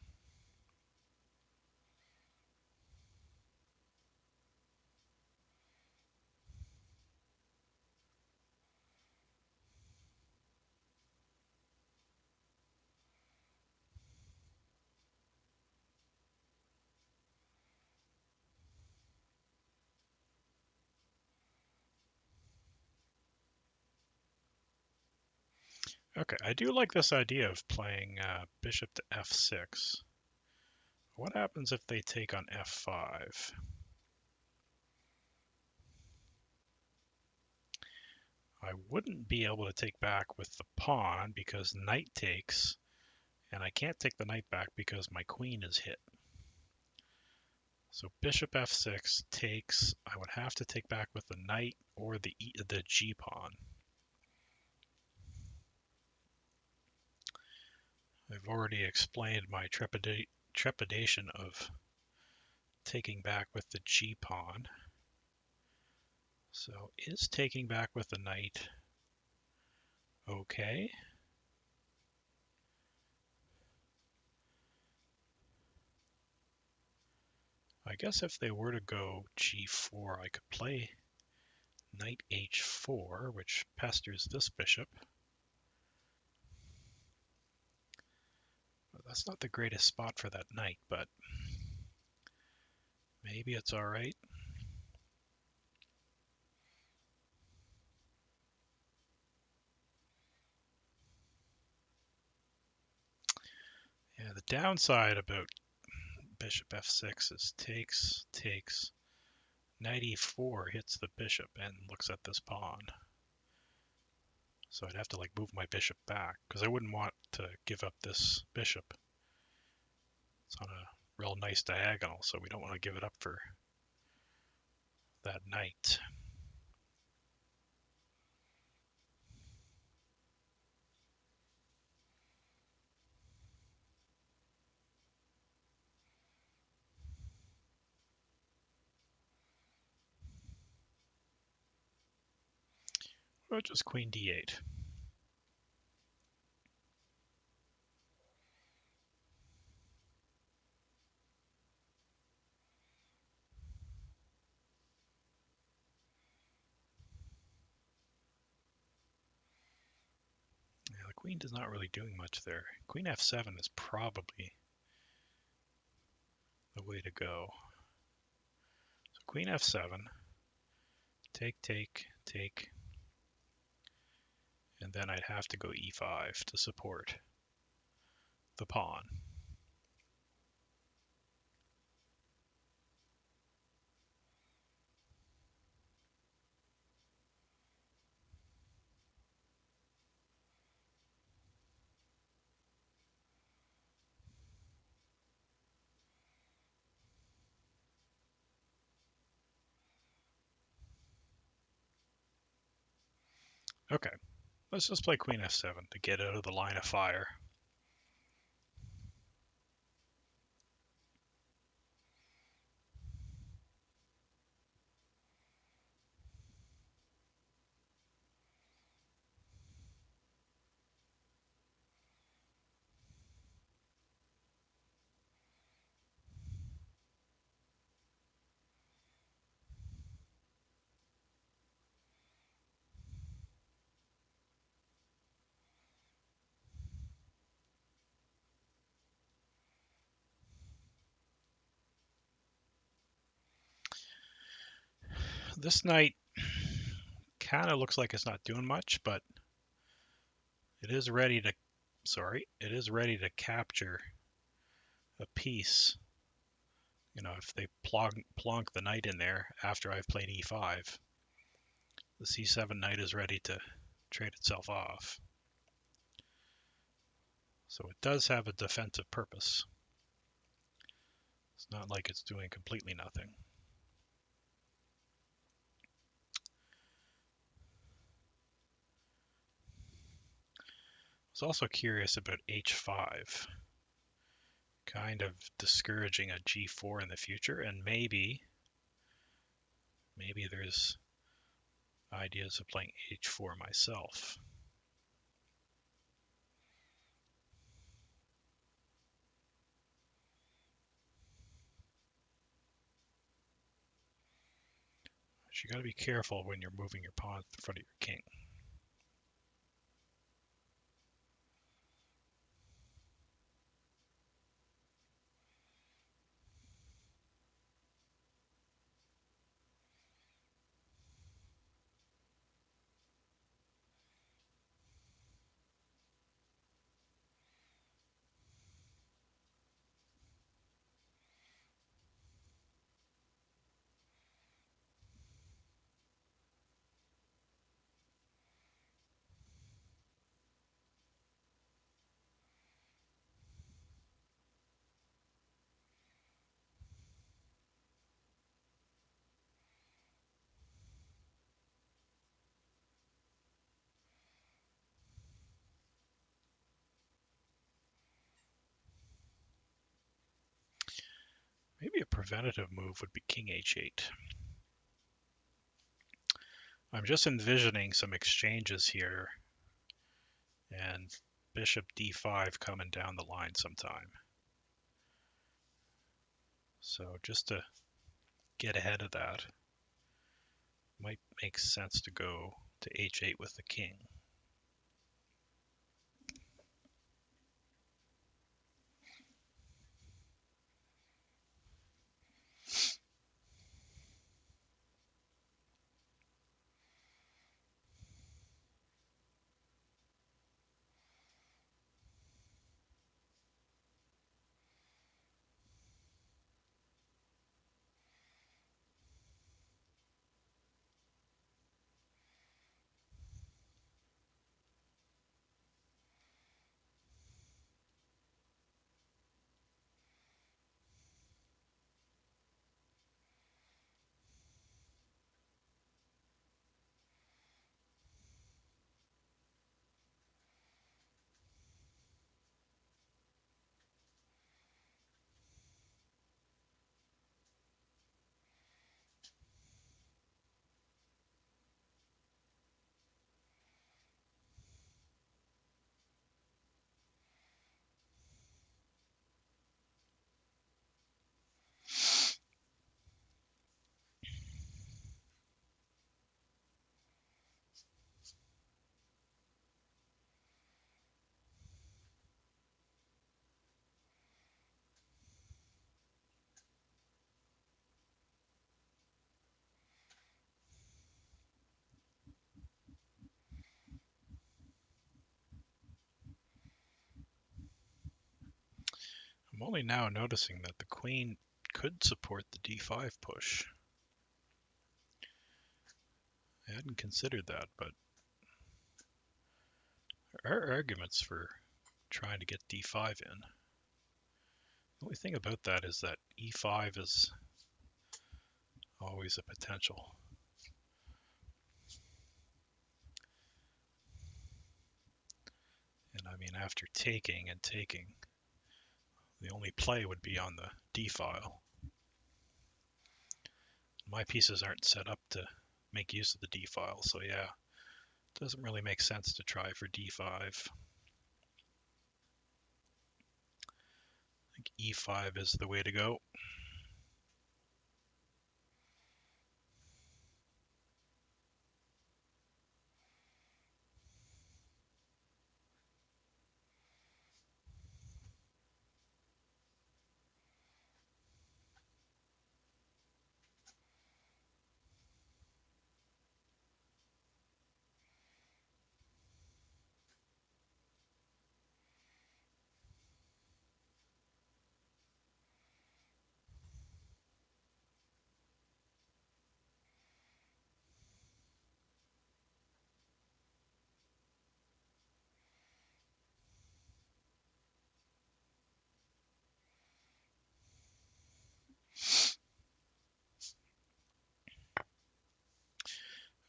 Okay, I do like this idea of playing bishop to f6. What happens if they take on f5? I wouldn't be able to take back with the pawn because knight takes, and I can't take the knight back because my queen is hit. So bishop f6 takes. I would have to take back with the knight or the g pawn. I've already explained my trepidation of taking back with the g pawn. So is taking back with the knight okay? I guess if they were to go g4, I could play knight h4, which pesters this bishop. Well, that's not the greatest spot for that knight, but maybe it's all right. Yeah, the downside about bishop f6 is takes. Knight e4 hits the bishop and looks at this pawn. So I'd have to like move my bishop back because I wouldn't want to give up this bishop. It's on a real nice diagonal, so we don't want to give it up for that knight. Or just queen d8. Yeah, the queen is not really doing much there. Queen f7 is probably the way to go. So queen f7, take, and then I'd have to go e5 to support the pawn. Okay, let's just play queen f7 to get out of the line of fire. This knight kind of looks like it's not doing much, but it is ready to, it is ready to capture a piece. You know, if they plonk the knight in there after I've played e5, the c7 knight is ready to trade itself off. So it does have a defensive purpose. It's not like it's doing completely nothing. I was also curious about h5, kind of discouraging a g4 in the future, and maybe there's ideas of playing h4 myself. You got to be careful when you're moving your pawn in front of your king. Maybe a preventative move would be king h8. I'm just envisioning some exchanges here and bishop d5 coming down the line sometime. So just to get ahead of that, might make sense to go to h8 with the king. I'm only now noticing that the queen could support the d5 push. I hadn't considered that, but there are arguments for trying to get d5 in. The only thing about that is that e5 is always a potential. And I mean, after taking and taking, the only play would be on the d file. My pieces aren't set up to make use of the d file, so yeah, it doesn't really make sense to try for d5. I think e5 is the way to go.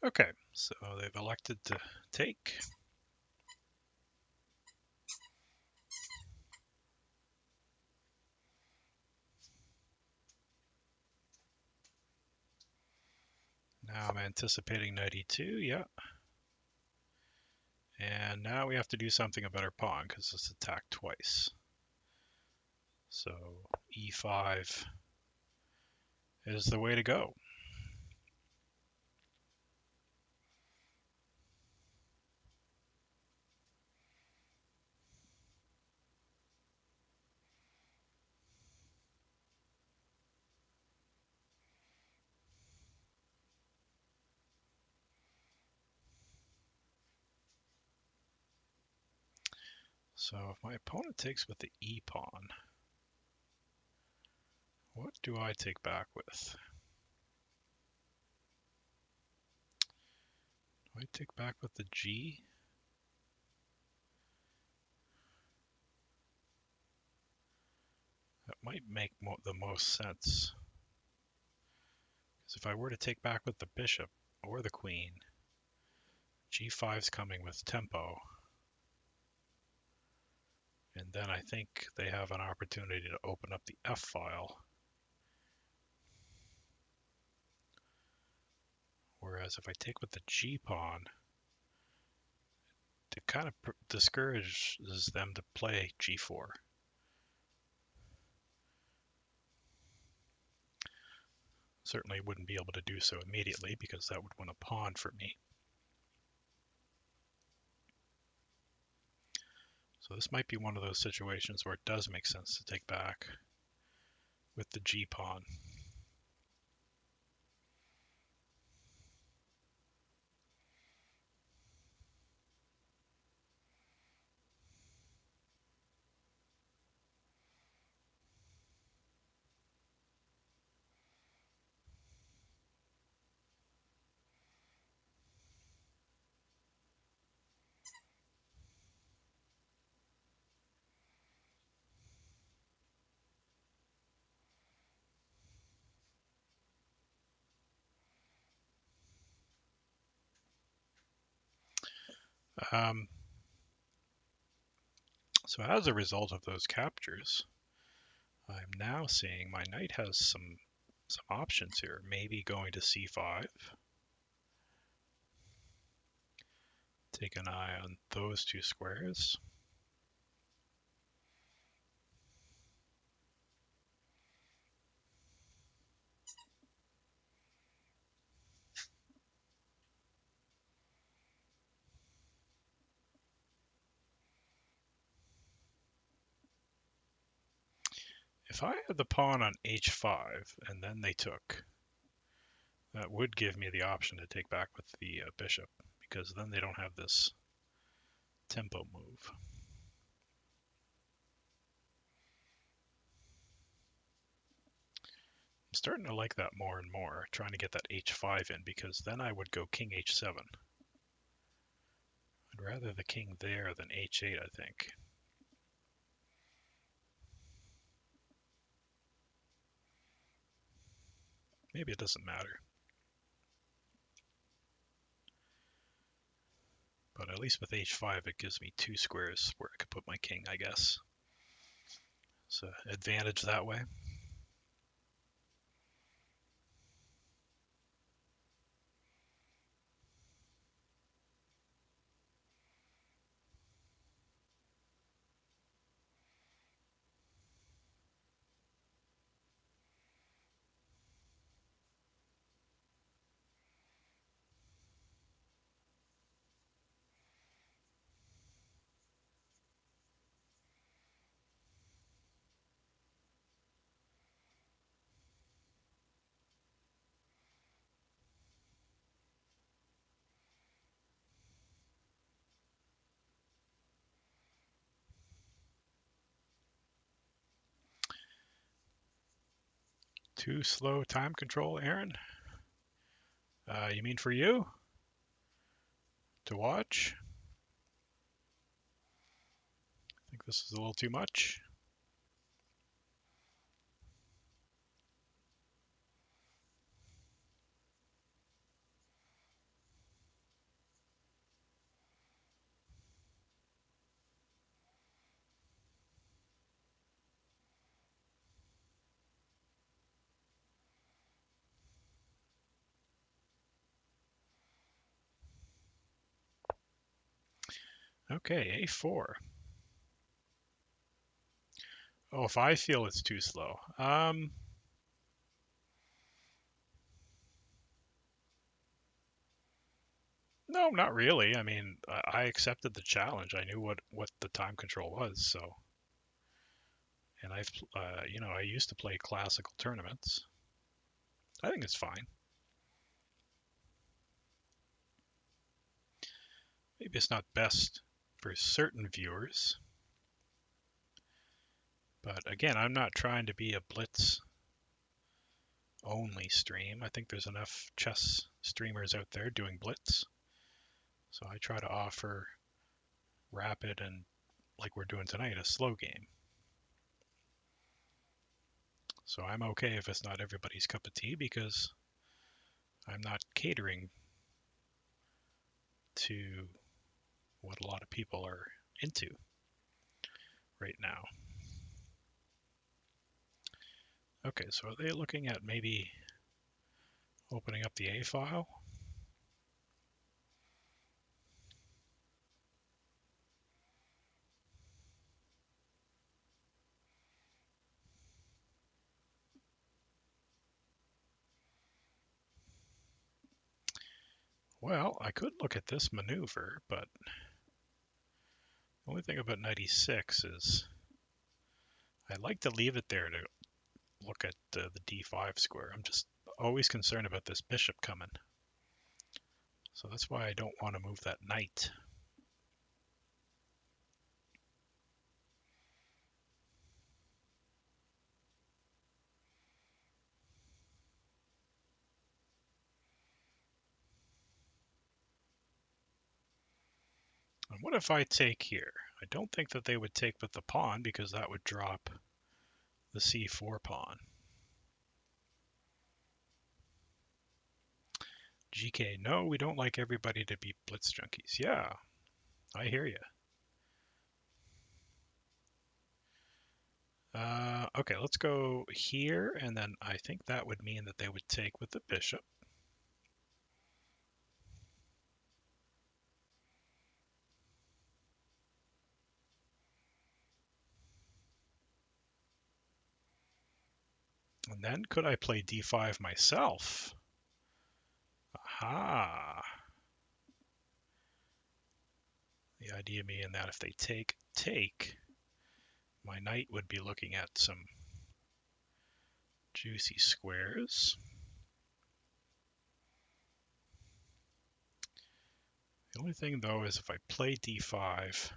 Okay, so they've elected to take. Now I'm anticipating knight e2, yeah. And now we have to do something about our pawn because it's attacked twice. So e5 is the way to go. So if my opponent takes with the e pawn, what do I take back with? Do I take back with the g? That might make the most sense. Because if I were to take back with the bishop or the queen, g5's coming with tempo. And then I think they have an opportunity to open up the f file Whereas if I take with the G pawn, it kind of discourages them to play G4. Certainly wouldn't be able to do so immediately because that would win a pawn for me. So this might be one of those situations where it does make sense to take back with the G pawn. So as a result of those captures, I'm now seeing my knight has some options here. Maybe going to c5. Take an eye on those two squares. If I had the pawn on h5 and then they took, that would give me the option to take back with the bishop, because then they don't have this tempo move. I'm starting to like that more and more, trying to get that h5 in, because then I would go king h7. I'd rather the king there than h8, I think. Maybe it doesn't matter. But at least with h5, it gives me two squares where I could put my king, I guess. So advantage that way. Too slow time control, Aaron? You mean for you? To watch? I think this is a little too much. Okay, a4. Oh, if I feel it's too slow. No, not really. I mean, I accepted the challenge. I knew what the time control was, so. And I used to play classical tournaments. I think it's fine. Maybe it's not best for certain viewers. But again, I'm not trying to be a blitz only stream. I think there's enough chess streamers out there doing blitz. So I try to offer rapid and, like we're doing tonight, a slow game. So I'm okay if it's not everybody's cup of tea, because I'm not catering to what a lot of people are into right now. Okay, so are they looking at maybe opening up the A file? Well, I could look at this maneuver, but the only thing about knight e6 is I like to leave it there to look at the d5 square. I'm just always concerned about this bishop coming. So that's why I don't want to move that knight. And what if I take here? I don't think that they would take with the pawn because that would drop the c4 pawn. GK, no, we don't like everybody to be blitz junkies. Yeah, I hear you. Okay, let's go here, and then I think that would mean that they would take with the bishop. And then could I play d5 myself? Aha! The idea being that if they take, my knight would be looking at some juicy squares. The only thing though is if I play d5,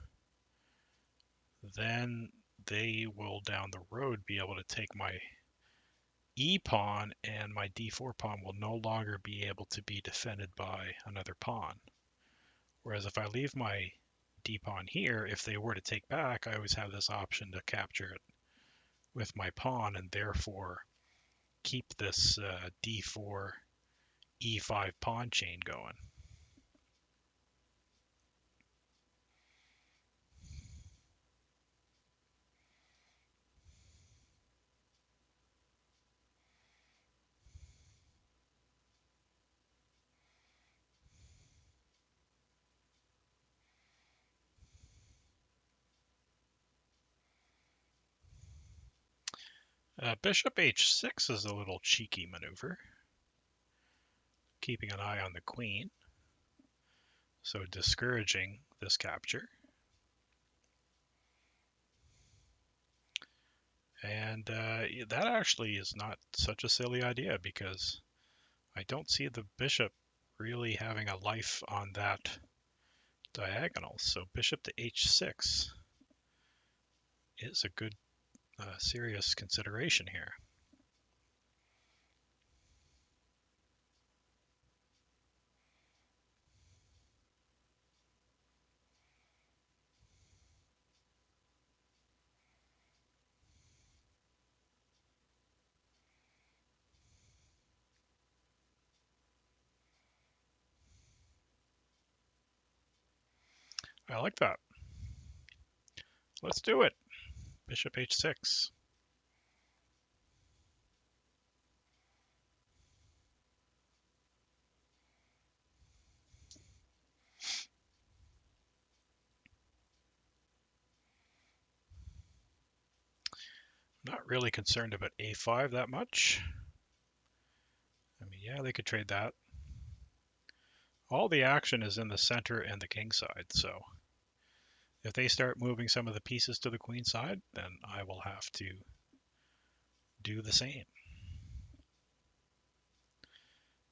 then they will down the road be able to take my e pawn, and my d4 pawn will no longer be able to be defended by another pawn. Whereas if I leave my d pawn here, if they were to take back, I always have this option to capture it with my pawn and therefore keep this d4 e5 pawn chain going. Bishop h6 is a little cheeky maneuver, keeping an eye on the queen, so discouraging this capture. And that actually is not such a silly idea because I don't see the bishop really having a life on that diagonal. So bishop to h6 is a good serious consideration here. I like that. Let's do it. Bishop h6. Not really concerned about a5 that much. I mean, yeah, they could trade that. All the action is in the center and the king side, so if they start moving some of the pieces to the queen side, then I will have to do the same.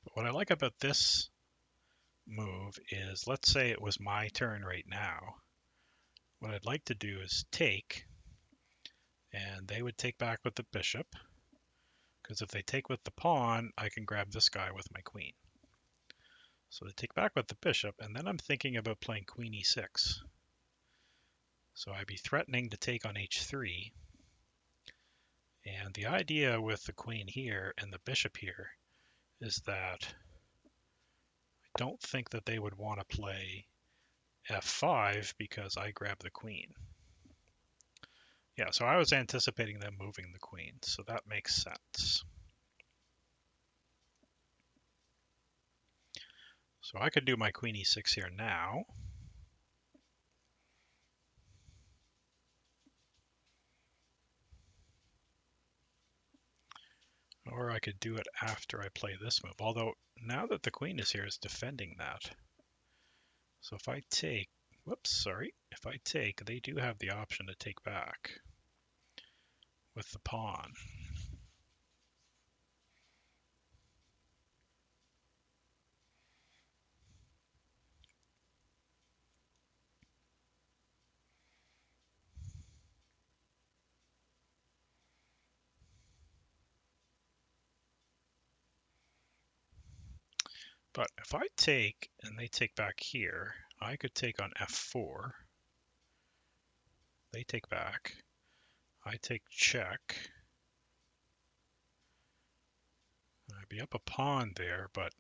But what I like about this move is, let's say it was my turn right now. What I'd like to do is take, and they would take back with the bishop, because if they take with the pawn, I can grab this guy with my queen. So they take back with the bishop, and then I'm thinking about playing queen e6. So I'd be threatening to take on h3. And the idea with the queen here and the bishop here is that I don't think that they would want to play f5 because I grab the queen. Yeah, so I was anticipating them moving the queen, so that makes sense. So I could do my queen e6 here now. Or I could do it after I play this move. Although, now that the queen is here, it's defending that. So if I take, whoops, sorry. If I take, they do have the option to take back with the pawn. But if I take and they take back here, I could take on f4. They take back. I take check. I'd be up a pawn there, but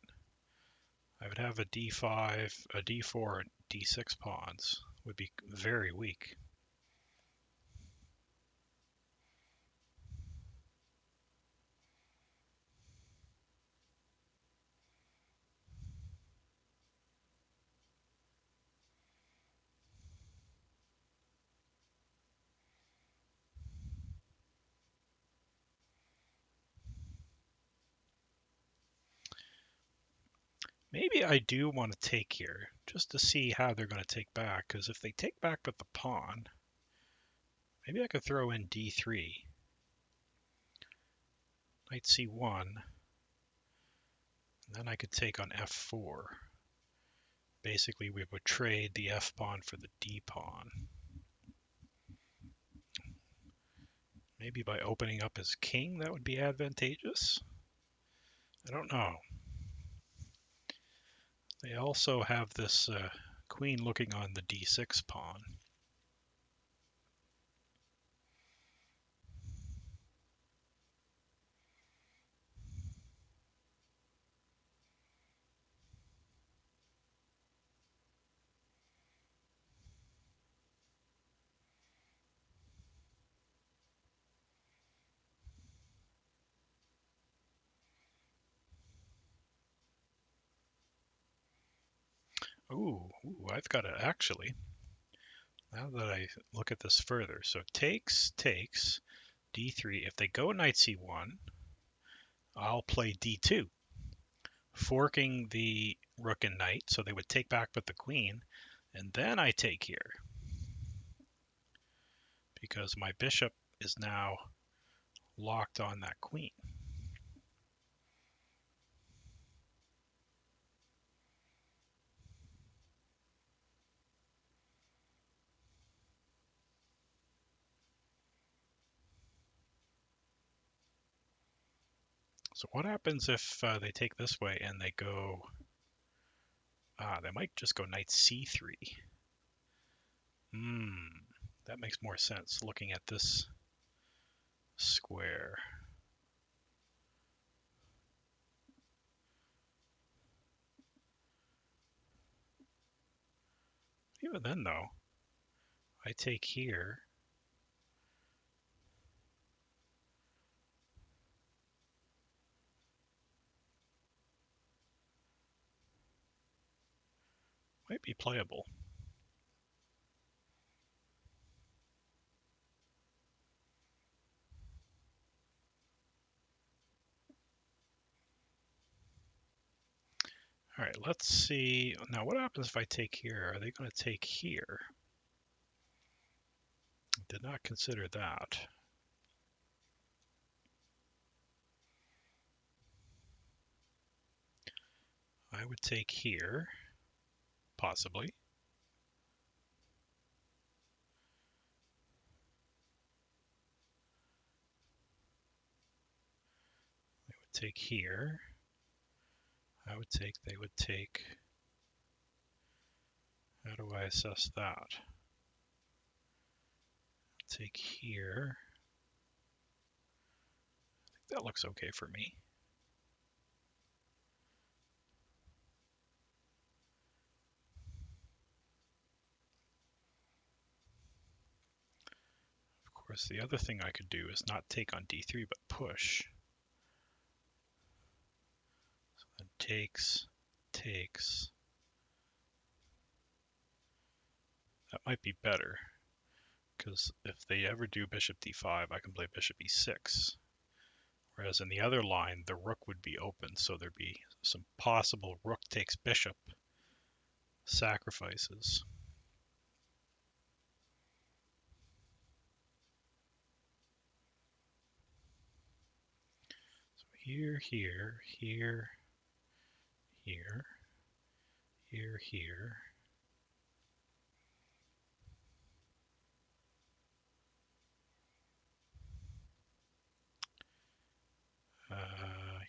I would have a d5, a d4, and d6 pawns. Would be very weak. Maybe I do want to take here, just to see how they're going to take back, because if they take back with the pawn, maybe I could throw in d3, knight c1, and then I could take on f4. Basically, we would trade the f pawn for the d pawn. Maybe by opening up his king, that would be advantageous? I don't know. They also have this queen looking on the d6 pawn. Ooh, I've got to actually, now that I look at this further, so takes, d3. If they go knight c1, I'll play d2, forking the rook and knight, so they would take back with the queen, and then I take here, because my bishop is now locked on that queen. So what happens if they take this way and they go, they might just go knight c3. That makes more sense looking at this square. Even then though, I take here, might be playable. All right, let's see. Now, what happens if I take here? Are they going to take here? Did not consider that. I would take here, possibly. They would take here. I would take, they would take. How do I assess that? Take here. I think that looks okay for me. Of course, the other thing I could do is not take on d3, but push. So then takes. That might be better, because if they ever do bishop d5, I can play bishop e6. Whereas in the other line, the rook would be open, so there'd be some possible rook takes bishop sacrifices. So here, here, here, here, here, here.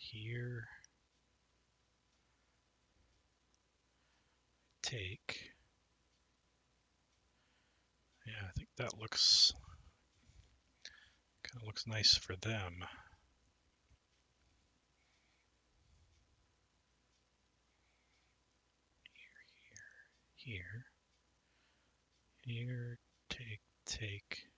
Here, take. Yeah, I think that looks kind of looks nice for them. Here, here, take, take.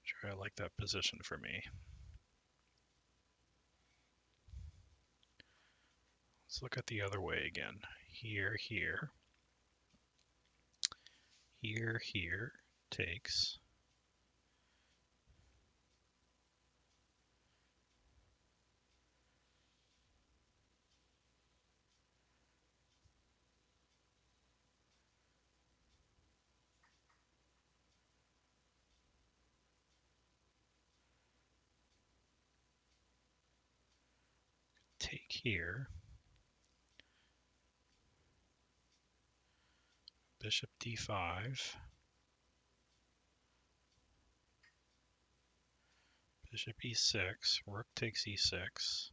Sure, I like that position for me. Let's look at the other way again. Here, here. Here, here, takes. Take here. Bishop d5. Bishop e6. Rook takes e6.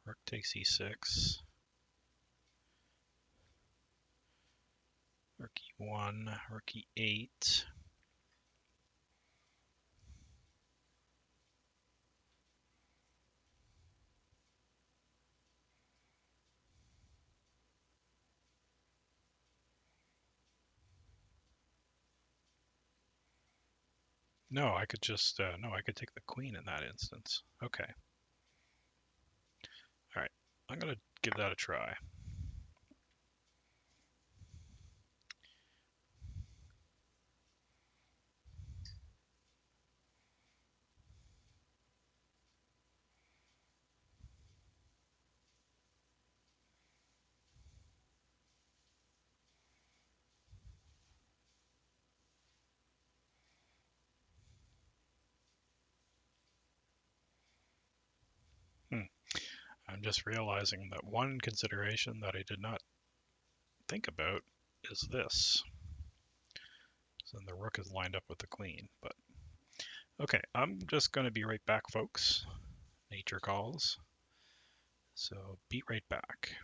Rook takes e6. Rook e1. Rook e8. No, I could just, no, I could take the queen in that instance. Okay. All right, I'm going to give that a try. I'm just realizing that one consideration that I did not think about is this. So the rook is lined up with the queen, but okay, I'm just going to be right back, folks. Nature calls. So be right back.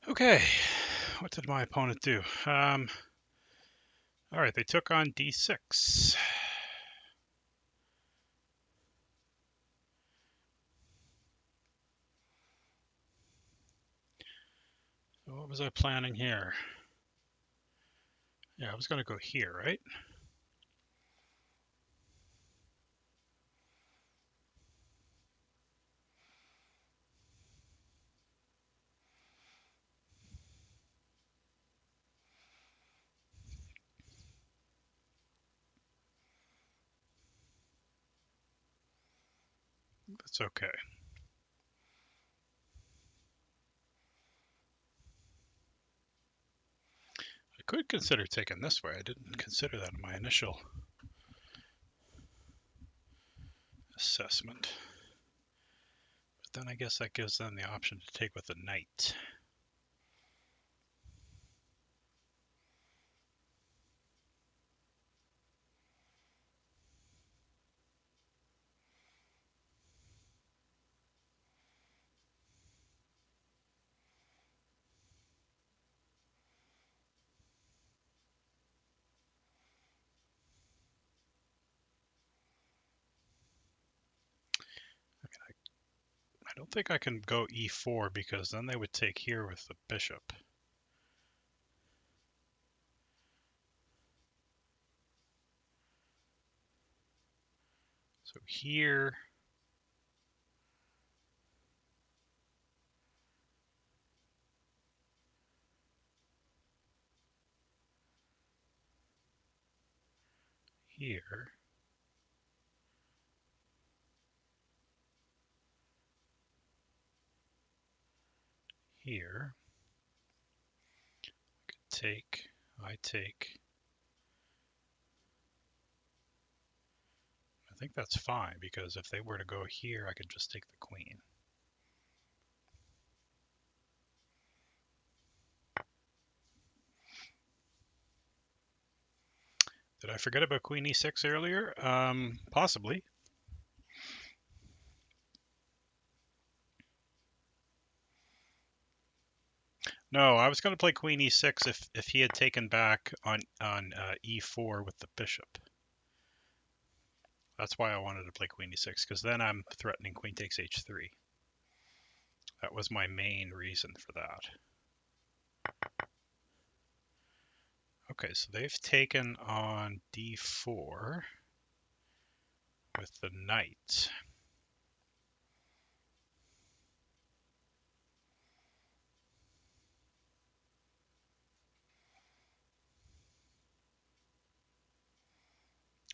Okay, what did my opponent do? All right, they took on d6. So what was I planning here? Yeah, I was going to go here, right? That's okay. I could consider taking this way. I didn't consider that in my initial assessment. But then I guess that gives them the option to take with the knight. I don't think I can go e4 because then they would take here with the bishop. So here, here, here, take, I take. I think that's fine because if they were to go here, I could just take the queen. Did I forget about queen e6 earlier? Possibly. No, I was going to play queen e6 if he had taken back on e4 with the bishop. That's why I wanted to play queen e6 because then I'm threatening queen takes h3. That was my main reason for that. Okay, so they've taken on d4 with the knight.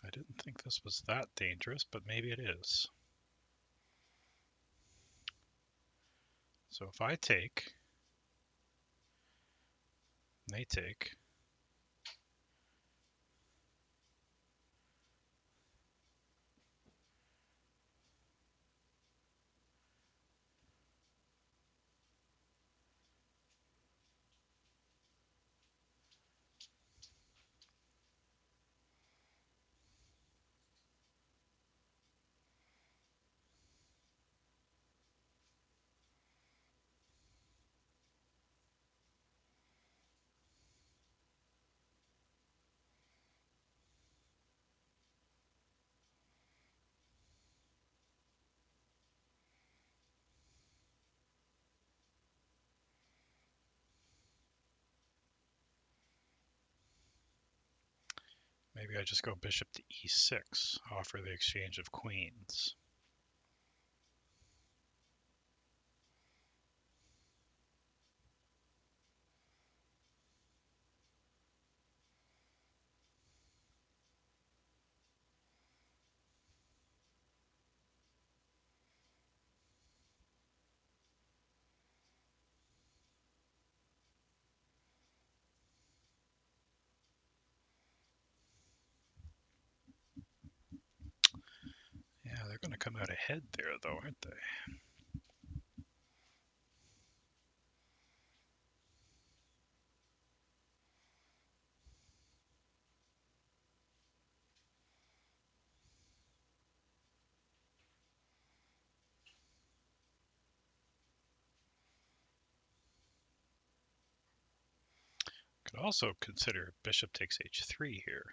I didn't think this was that dangerous, but maybe it is. So if I take, they take, maybe I just go bishop to e6, offer the exchange of queens. Yeah, they're going to come out ahead there, though, aren't they? also consider bishop takes h3 here,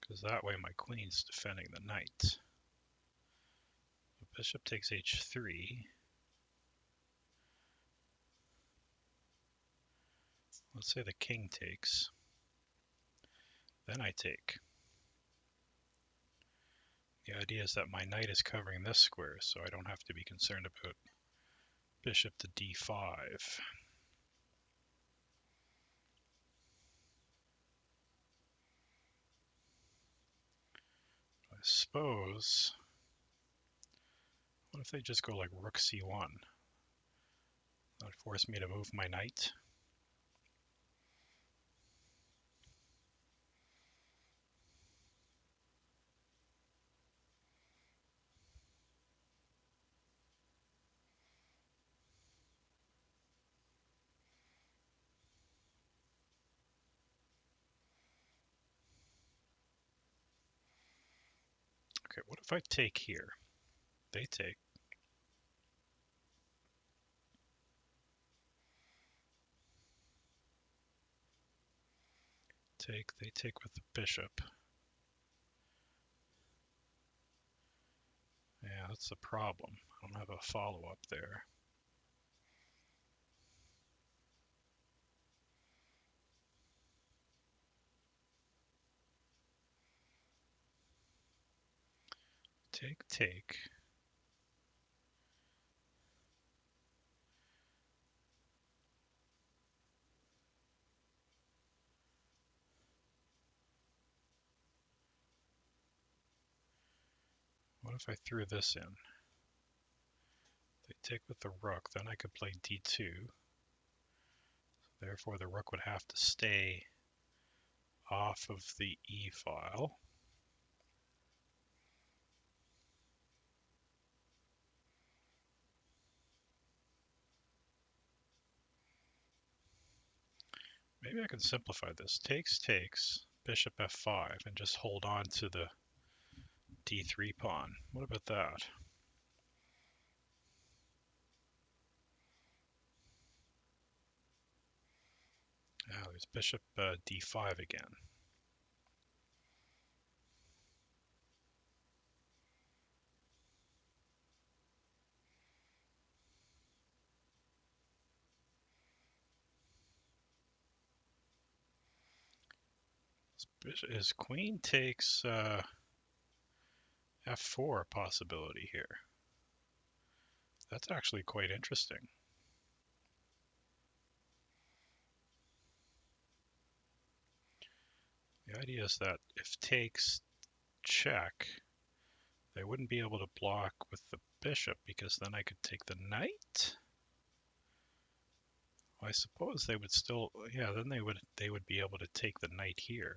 because that way my queen's defending the knight. Bishop takes h3. Let's say the king takes. Then I take. The idea is that my knight is covering this square, so I don't have to be concerned about bishop to d5. I suppose, what if they just go like rook c1? That would force me to move my knight. Okay, what if I take here? They take. Take, they take with the bishop. Yeah, that's the problem. I don't have a follow-up there. Take, take. What if I threw this in? They take with the rook, then I could play d2. Therefore, the rook would have to stay off of the e file. Maybe I can simplify this. Takes, takes, bishop f5, and just hold on to the d3 pawn. What about that? Now there's bishop d5 again. Is queen takes f4 possibility here? That's actually quite interesting. The idea is that if takes check, they wouldn't be able to block with the bishop because then I could take the knight. I suppose they would still, yeah, then they would be able to take the knight here.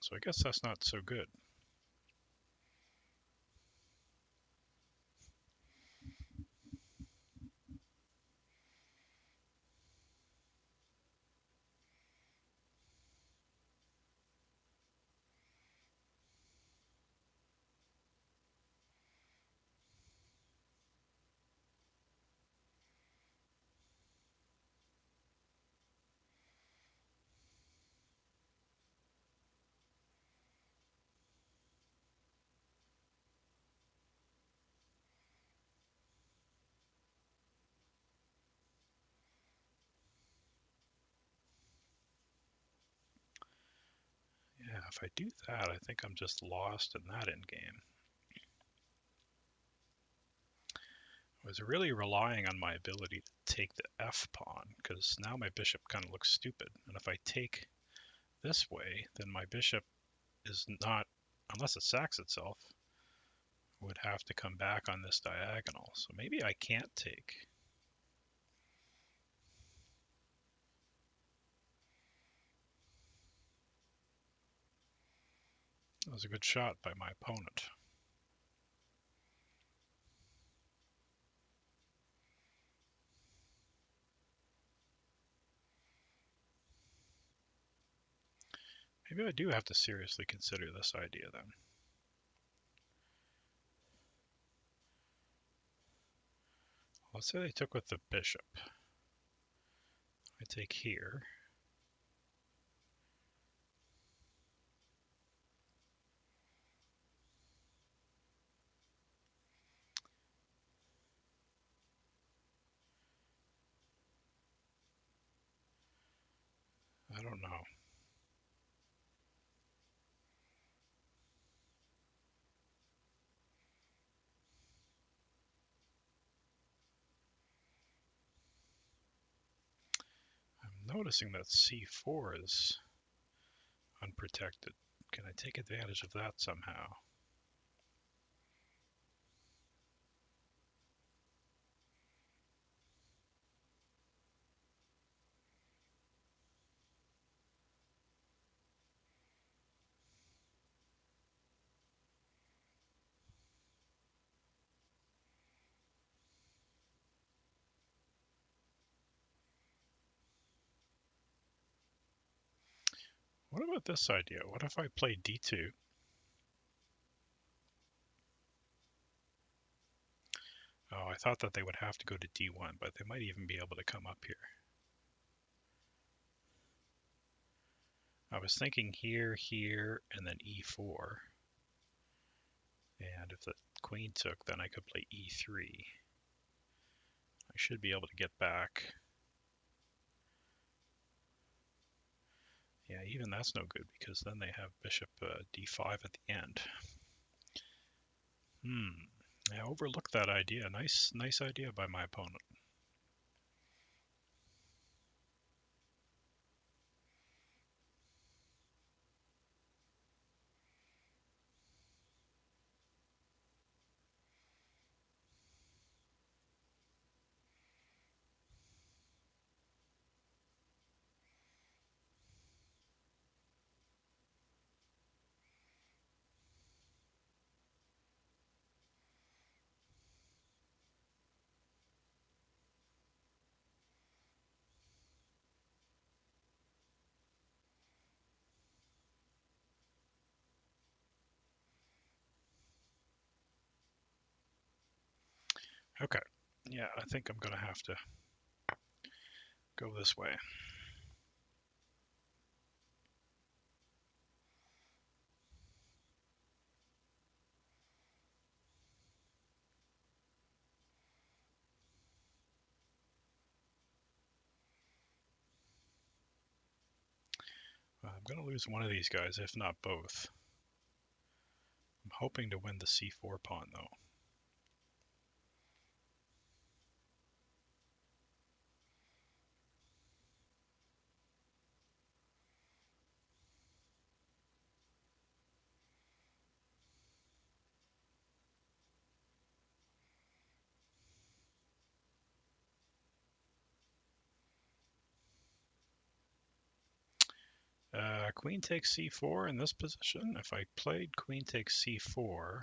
So I guess that's not so good. Yeah, if I do that, I think I'm just lost in that endgame. I was really relying on my ability to take the f pawn, because now my bishop kind of looks stupid. And if I take this way, then my bishop is not, unless it sacks itself, would have to come back on this diagonal. So maybe I can't take. That was a good shot by my opponent. Maybe I do have to seriously consider this idea then. let's say they took with the bishop. I take here. I don't know. I'm noticing that c4 is unprotected. Can I take advantage of that somehow? What about this idea? What if I play d2? Oh, I thought that they would have to go to d1, but they might even be able to come up here. I was thinking here, here, and then e4. And if the queen took, then I could play e3. I should be able to get back. Yeah, even that's no good because then they have bishop d5 at the end. I overlooked that idea. Nice idea by my opponent. Okay, yeah, I think I'm going to have to go this way. I'm going to lose one of these guys, if not both. I'm hoping to win the c4 pawn, though. Queen takes c4 in this position. If I played queen takes c4,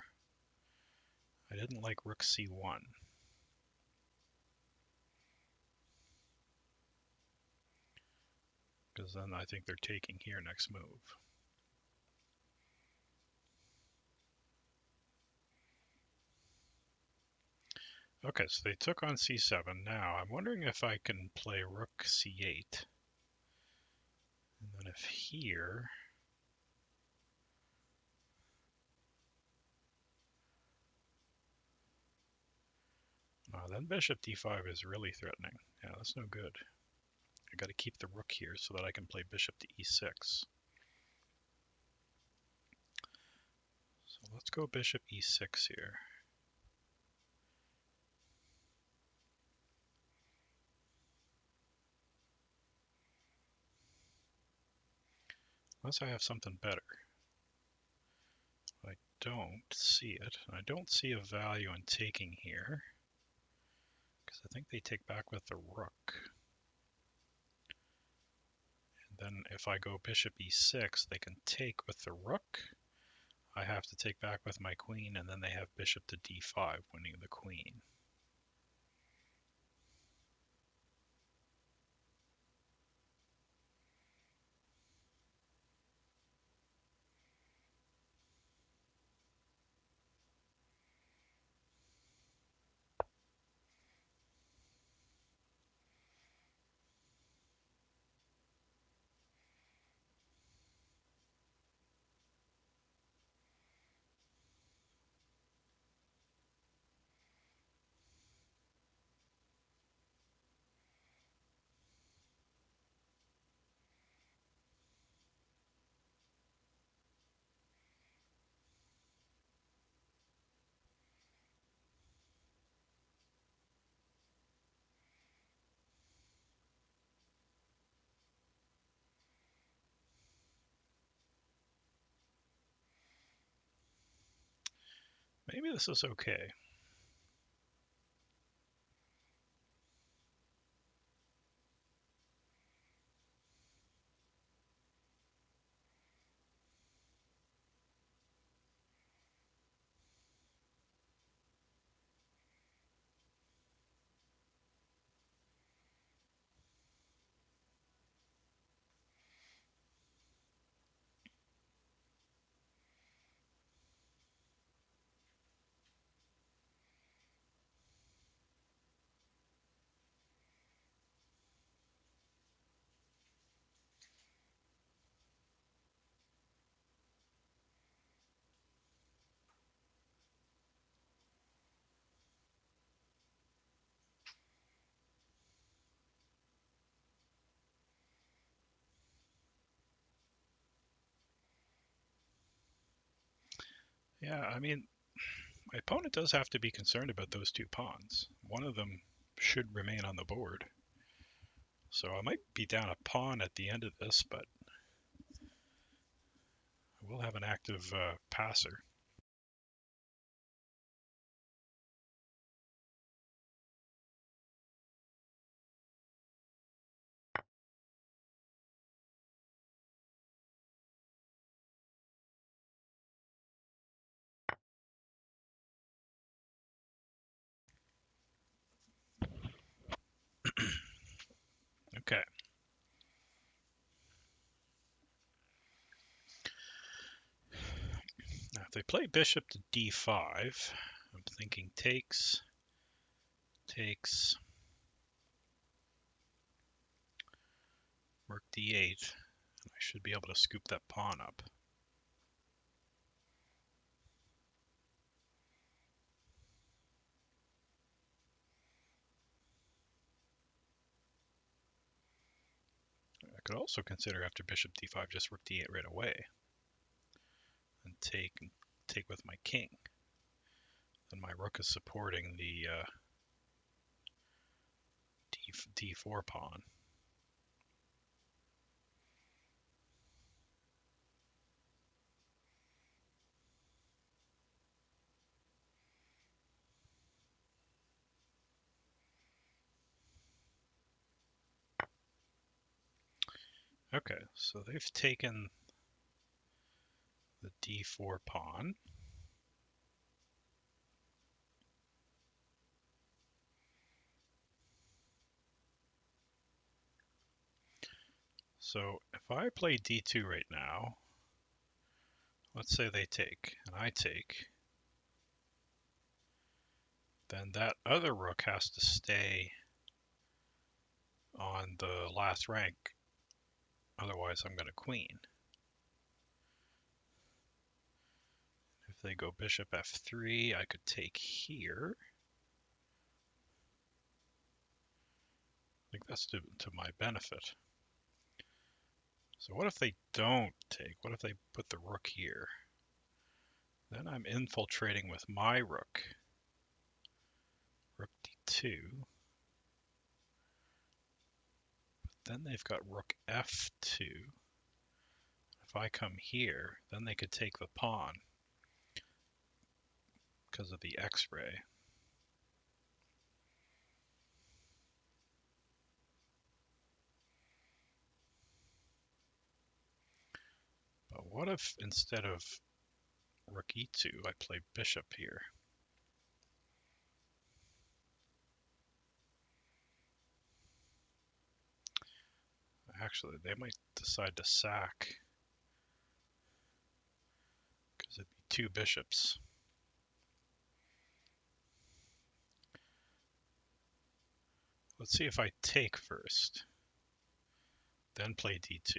I didn't like rook c1. Because then I think they're taking here next move. Okay, so they took on c7. Now, I'm wondering if I can play rook c8. And then if here... then bishop d5 is really threatening. Yeah, that's no good. I got to keep the rook here so that I can play bishop to e6. So let's go bishop e6 here. Unless I have something better. I don't see it. I don't see a value in taking here, because I think they take back with the rook. And then if I go bishop e6, they can take with the rook. I have to take back with my queen, and then they have bishop to d5, winning the queen. Maybe this is okay. Yeah, I mean, my opponent does have to be concerned about those two pawns. One of them should remain on the board. So I might be down a pawn at the end of this, but I will have an active passer. Okay. Now if they play bishop to d5, I'm thinking takes, takes, rook d8, and I should be able to scoop that pawn up. I could also consider after bishop d5 just rook d8 right away and take with my king. Then my rook is supporting the d4 pawn. Okay, so they've taken the d4 pawn. So if I play d2 right now, let's say they take and I take, then that other rook has to stay on the last rank. Otherwise, I'm going to queen. If they go bishop f3, I could take here. I think that's to my benefit. So what if they don't take? What if they put the rook here? Then I'm infiltrating with my rook. Rook d2. Then they've got rook f2. If I come here, then they could take the pawn because of the x-ray. But what if instead of rook e2, I play bishop here? Actually, they might decide to sack because it'd be two bishops. Let's see if I take first, then play d2.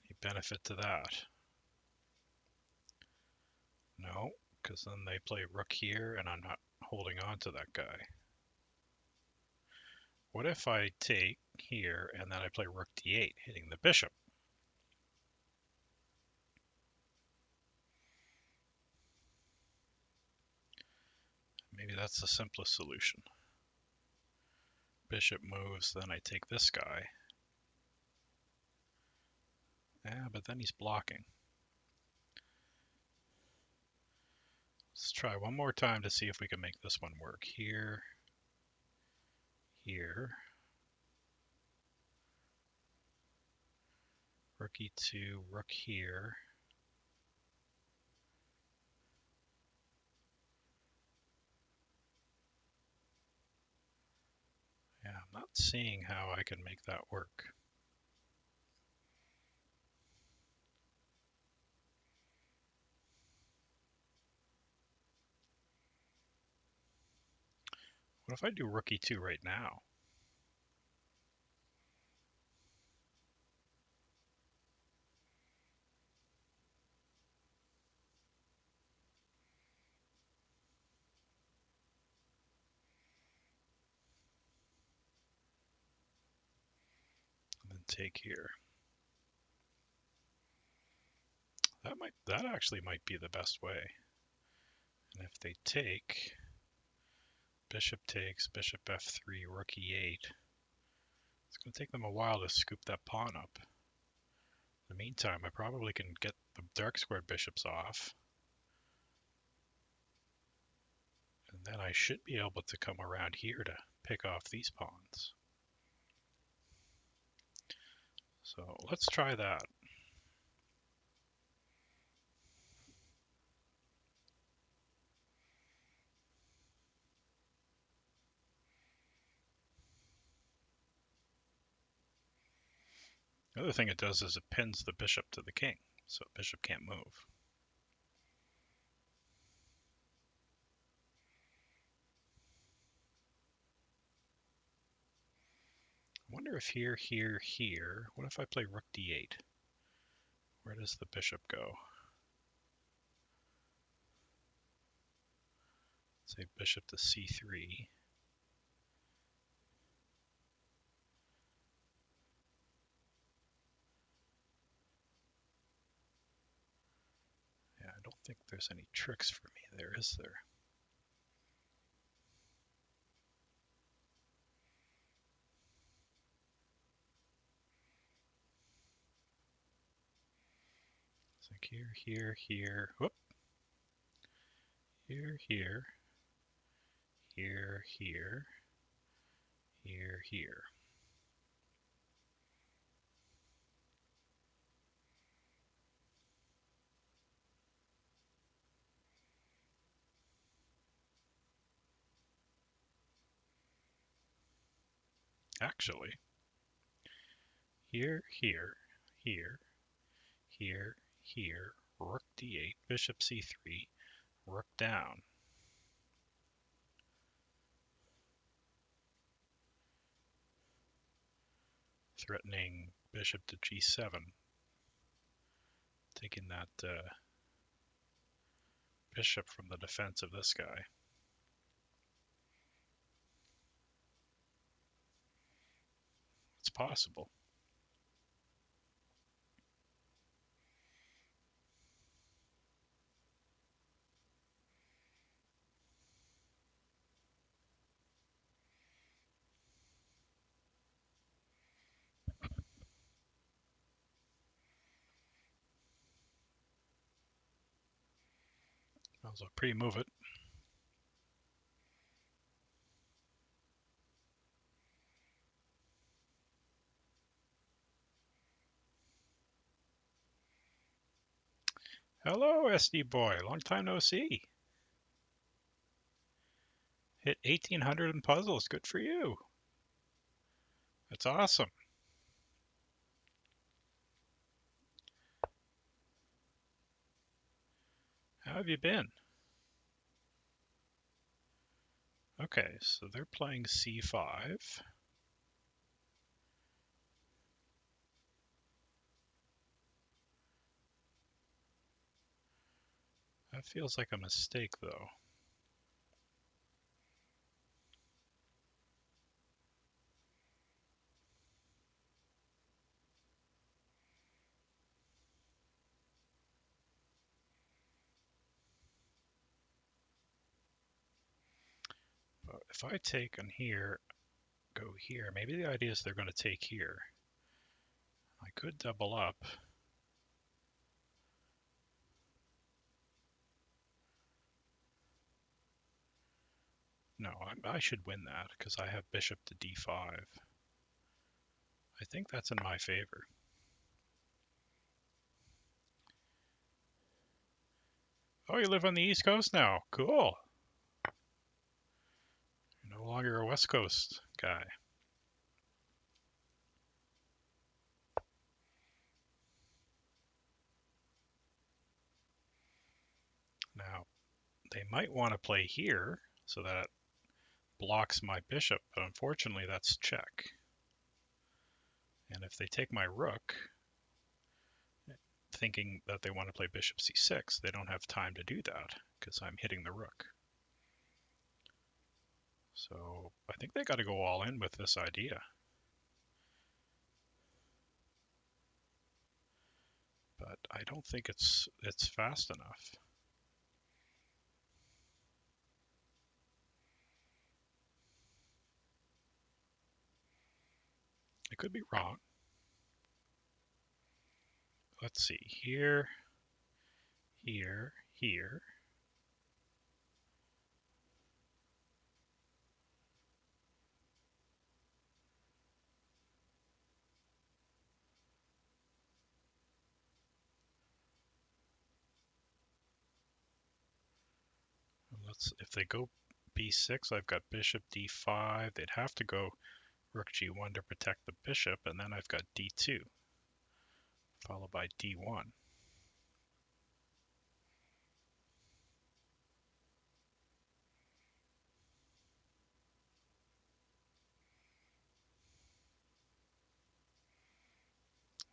Any benefit to that? No, because then they play rook here and I'm not holding on to that guy. What if I take here and then I play rook d8, hitting the bishop? Maybe that's the simplest solution. Bishop moves, then I take this guy. Yeah, but then he's blocking. Let's try one more time to see if we can make this one work. Here, here. Rook e2, rook here. Yeah, I'm not seeing how I can make that work. What if I do rook e2 right now? And then take here. That actually might be the best way. And if they take, bishop takes, bishop f3, rook e8. It's going to take them a while to scoop that pawn up. In the meantime, I probably can get the dark squared bishops off. And then I should be able to come around here to pick off these pawns. So let's try that. The other thing it does is it pins the bishop to the king, so bishop can't move. I wonder if here, here, here, what if I play rook d8? Where does the bishop go? Say bishop to c3. Yeah, I don't think there's any tricks for me there, is there? It's like here, here, here, whoop. Here, here, here, here, here, here. Actually, here, here, here, here, here, rook d8, bishop c3, rook down. Threatening bishop to g7, taking that bishop from the defense of this guy. It's possible. Also pre-move it. Hello, SD boy. Long time no see. Hit 1800 in puzzles. Good for you. That's awesome. How have you been? Okay, so they're playing c5. That feels like a mistake, though. But if I take on here, go here, maybe the idea is they're going to take here. I could double up. No, I should win that because I have bishop to d5. I think that's in my favor. Oh, you live on the East Coast now. Cool. You're no longer a West Coast guy. Now, they might want to play here so that it blocks my bishop, but unfortunately that's check. And if they take my rook, thinking that they want to play bishop c6, they don't have time to do that because I'm hitting the rook. So I think they got to go all in with this idea. But I don't think it's fast enough. I could be wrong. Let's see, here, here, here. If they go b6, I've got bishop d5. They'd have to go rook g1 to protect the bishop, and then I've got d2, followed by d1.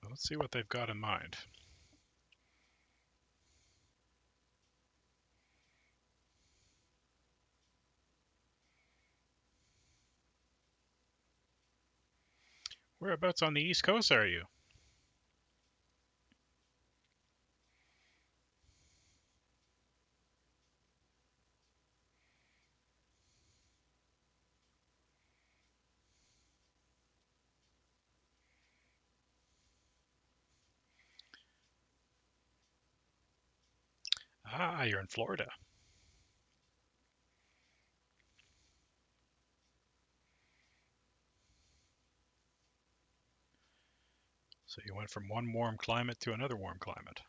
Let's see what they've got in mind. Whereabouts on the East Coast are you? Ah, you're in Florida. So you went from one warm climate to another warm climate.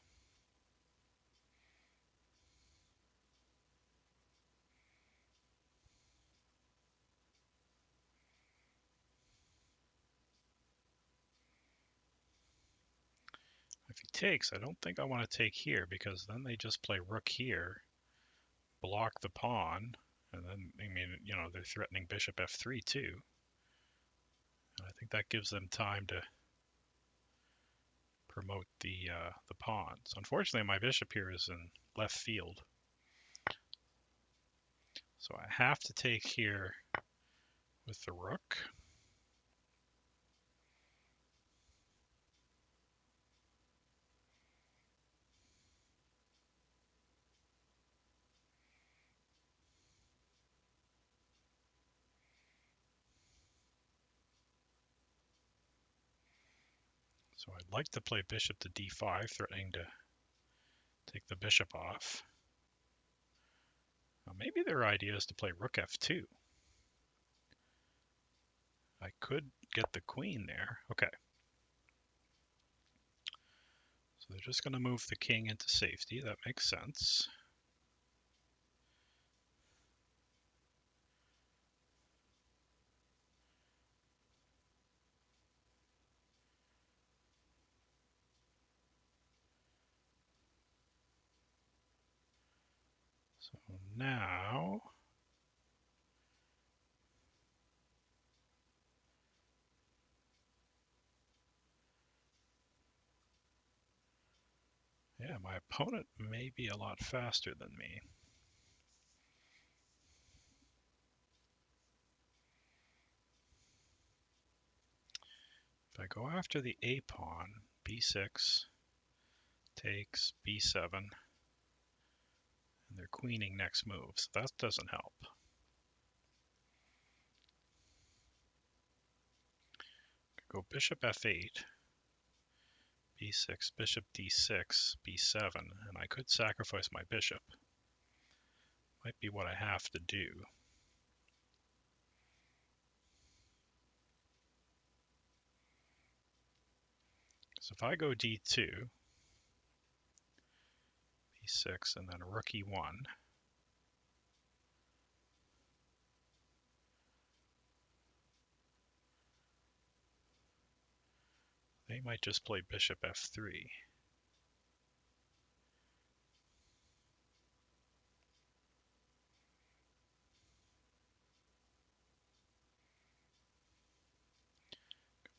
If he takes, I don't think I want to take here because then they just play rook here, block the pawn, and then, I mean, you know, they're threatening bishop f3 too. And I think that gives them time to promote the pawns. Unfortunately, my bishop here is in left field. So I have to take here with the rook. So I'd like to play bishop to d5, threatening to take the bishop off. Now maybe their idea is to play rook f2. I could get the queen there. Okay. So they're just going to move the king into safety. That makes sense. So now yeah, my opponent may be a lot faster than me. If I go after the a pawn, b6 takes b7, and they're queening next move, so that doesn't help. Go bishop f8, b6, bishop d6, b7, and I could sacrifice my bishop. Might be what I have to do. So if I go d2, b6, and then rook e1, they might just play bishop f3.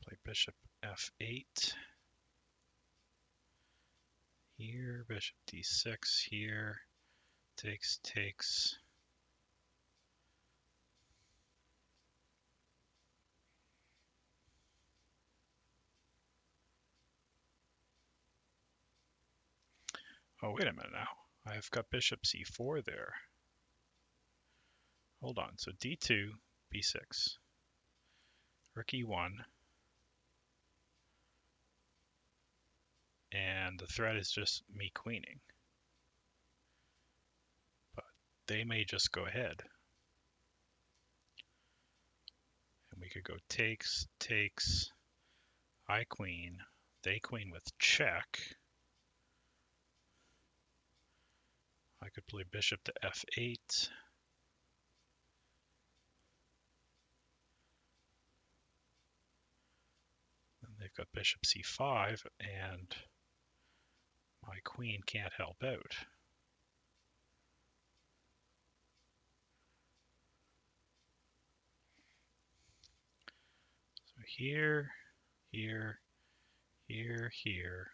Play bishop f8 here, bishop d6 here, takes, takes. Oh, wait a minute now. I've got bishop c4 there. Hold on, so d2, b6, rook e1, and the threat is just me queening. But they may just go ahead. And we could go takes, takes, I queen, they queen with check. I could play bishop to f8. And they've got bishop c5, and my queen can't help out. So here, here, here, here.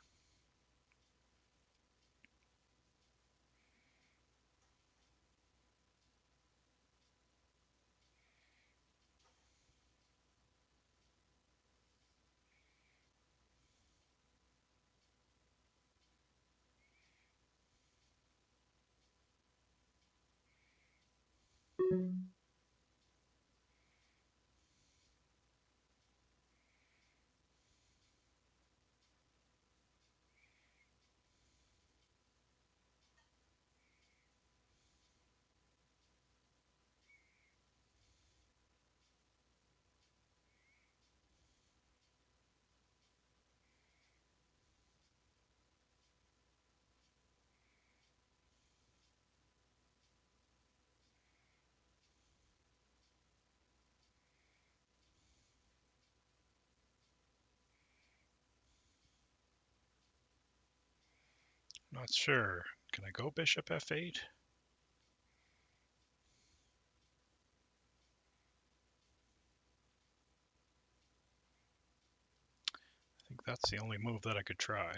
Not sure. Can I go bishop f8? I think that's the only move that I could try.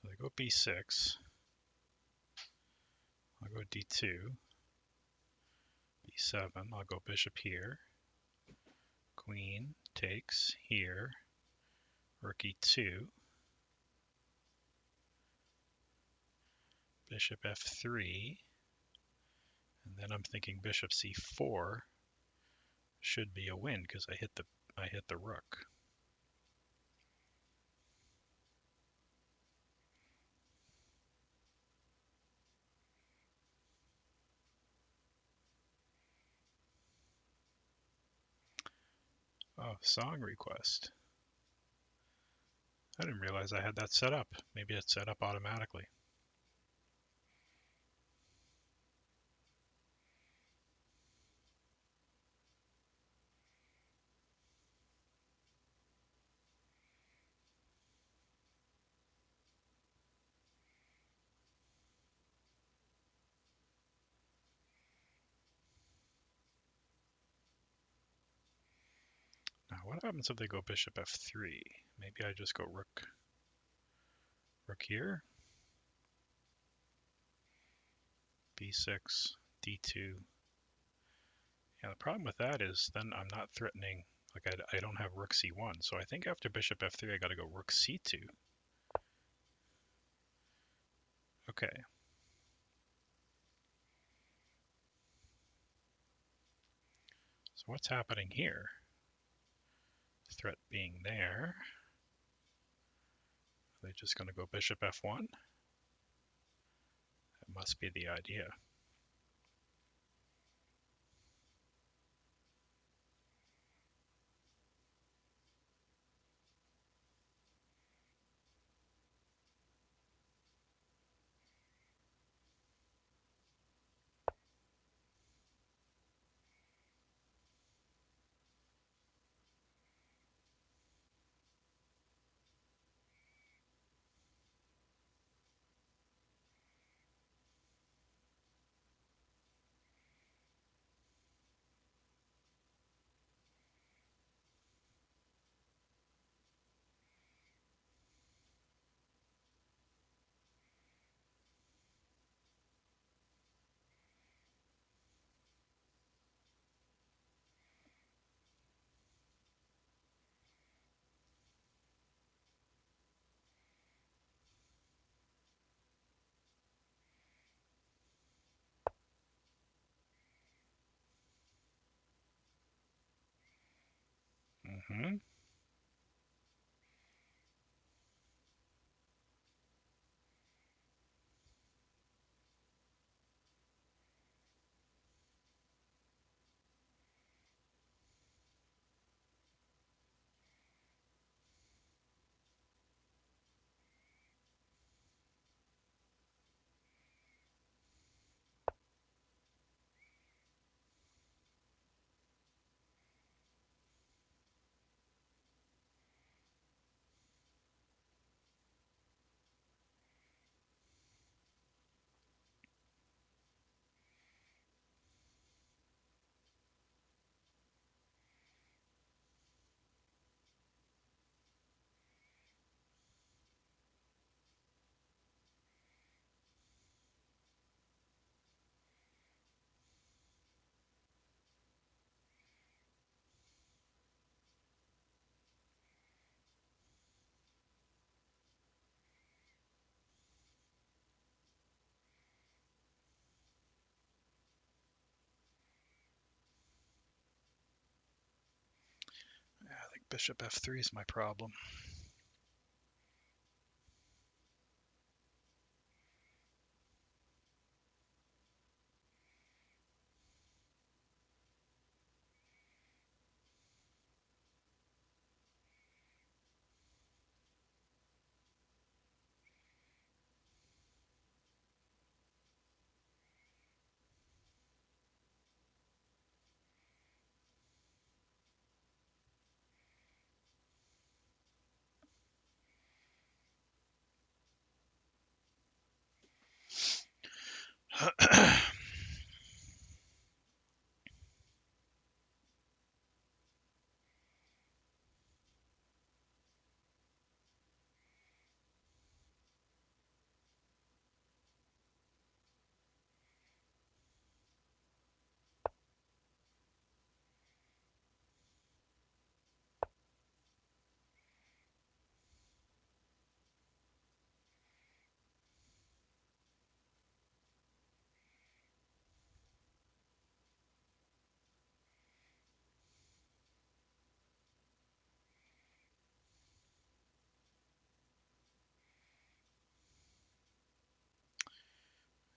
So I go b6. I'll go d2, b7. I'll go bishop here. Queen takes here. Rook e2. Bishop f3. And then I'm thinking bishop c4 should be a win because I hit the rook. Oh, song request. I didn't realize I had that set up. Maybe it's set up automatically. Now, what happens if they go bishop f3? Maybe I just go rook here, b6, d2, Yeah, the problem with that is then I'm not threatening, like I don't have rook c1, so I think after bishop f3 I gotta go rook c2. Okay. So what's happening here? Threat being there. Are they just gonna go bishop f1? That must be the idea. Mm-hmm. Yeah, I think bishop f3 is my problem.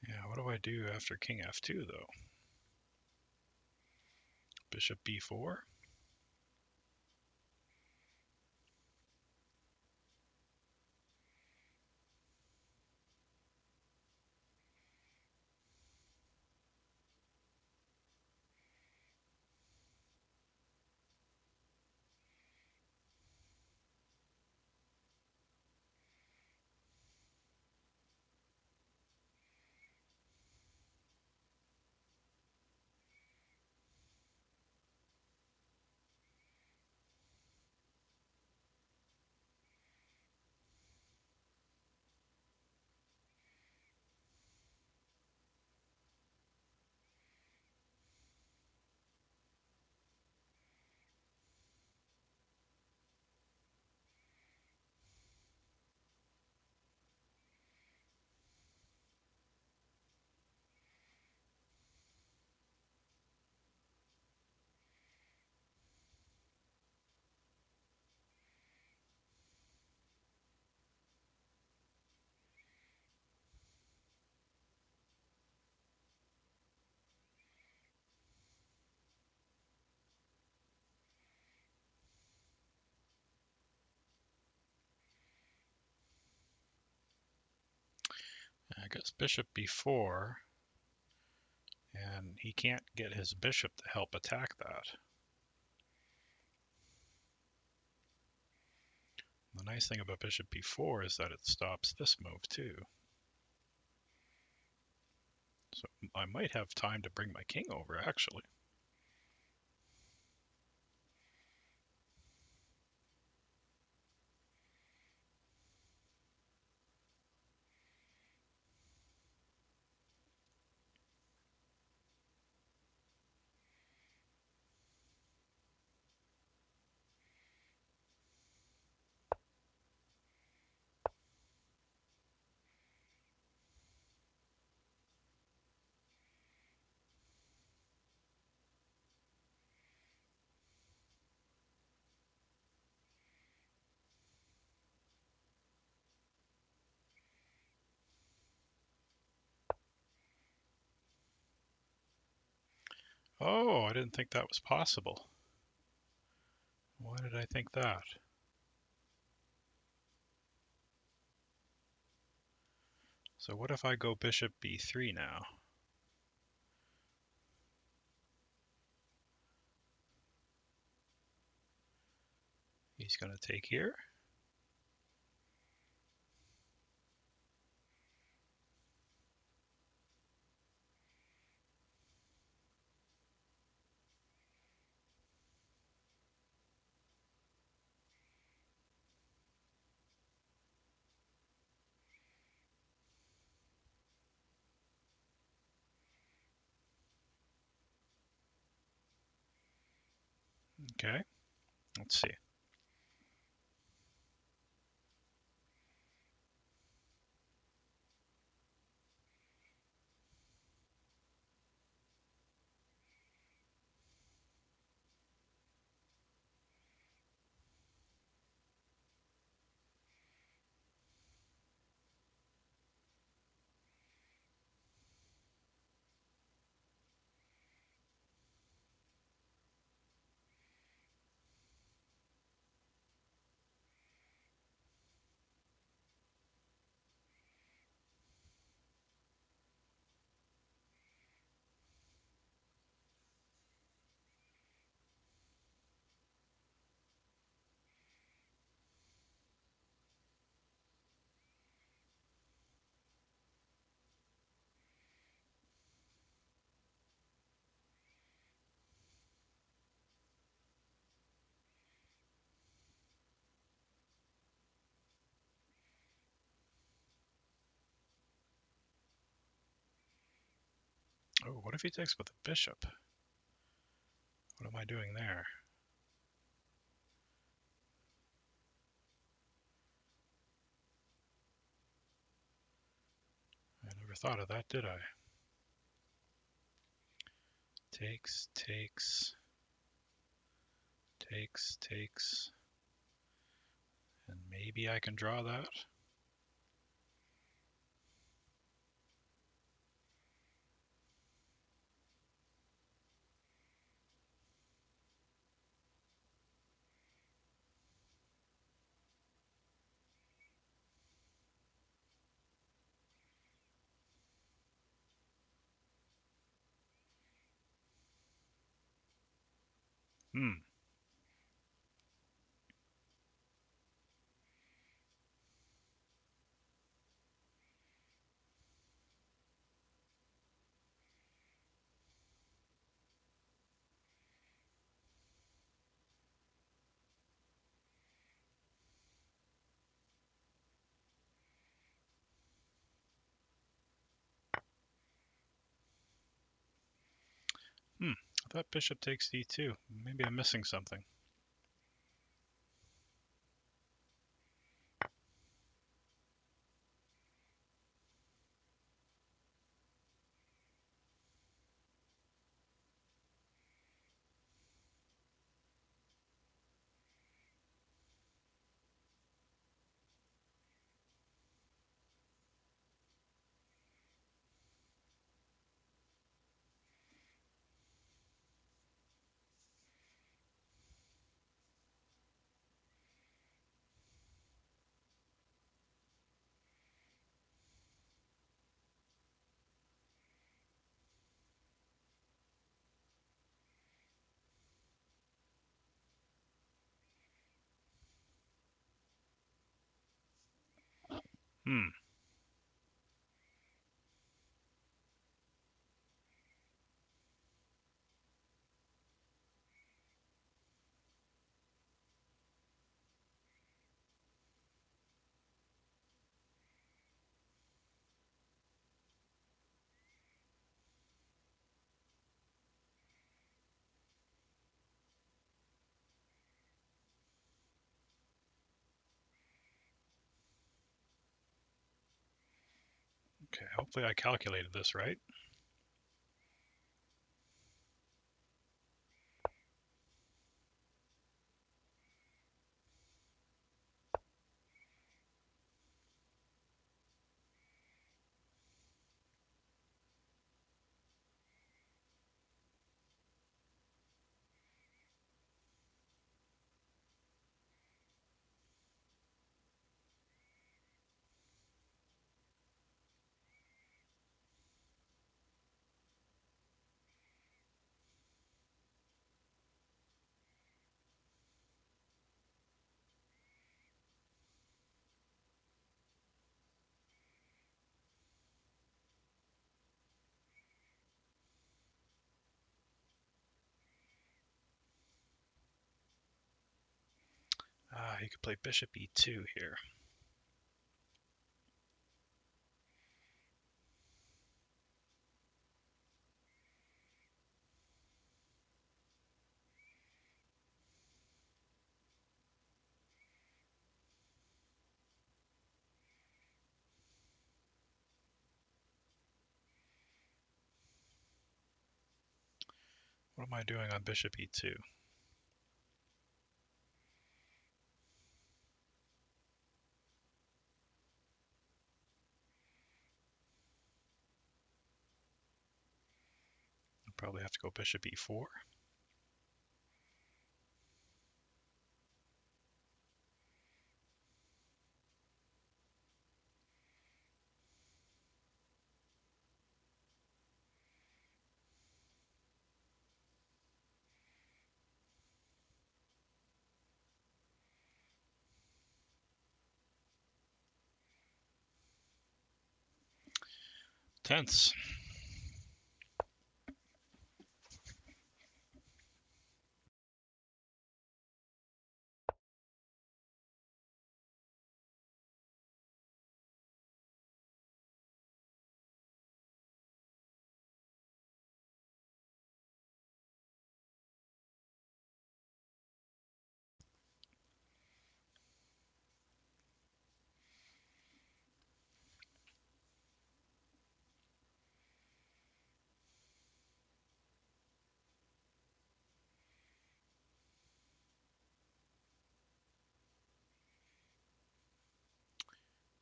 Yeah, what do I do after king f2 though? Bishop b4? I guess bishop b4, and he can't get his bishop to help attack that. The nice thing about bishop b4 is that it stops this move too. So I might have time to bring my king over, actually. Oh, I didn't think that was possible. Why did I think that? So what if I go bishop b3 now? He's going to take here. Okay, let's see. Oh, what if he takes with a bishop? What am I doing there? I never thought of that, did I? Takes, takes, takes, takes. And maybe I can draw that. Hmm. I thought bishop takes d2. Maybe I'm missing something. Hmm. Okay, hopefully I calculated this right. He could play bishop e2 here. What am I doing on bishop e2? I'll probably have to go bishop e4. Tense.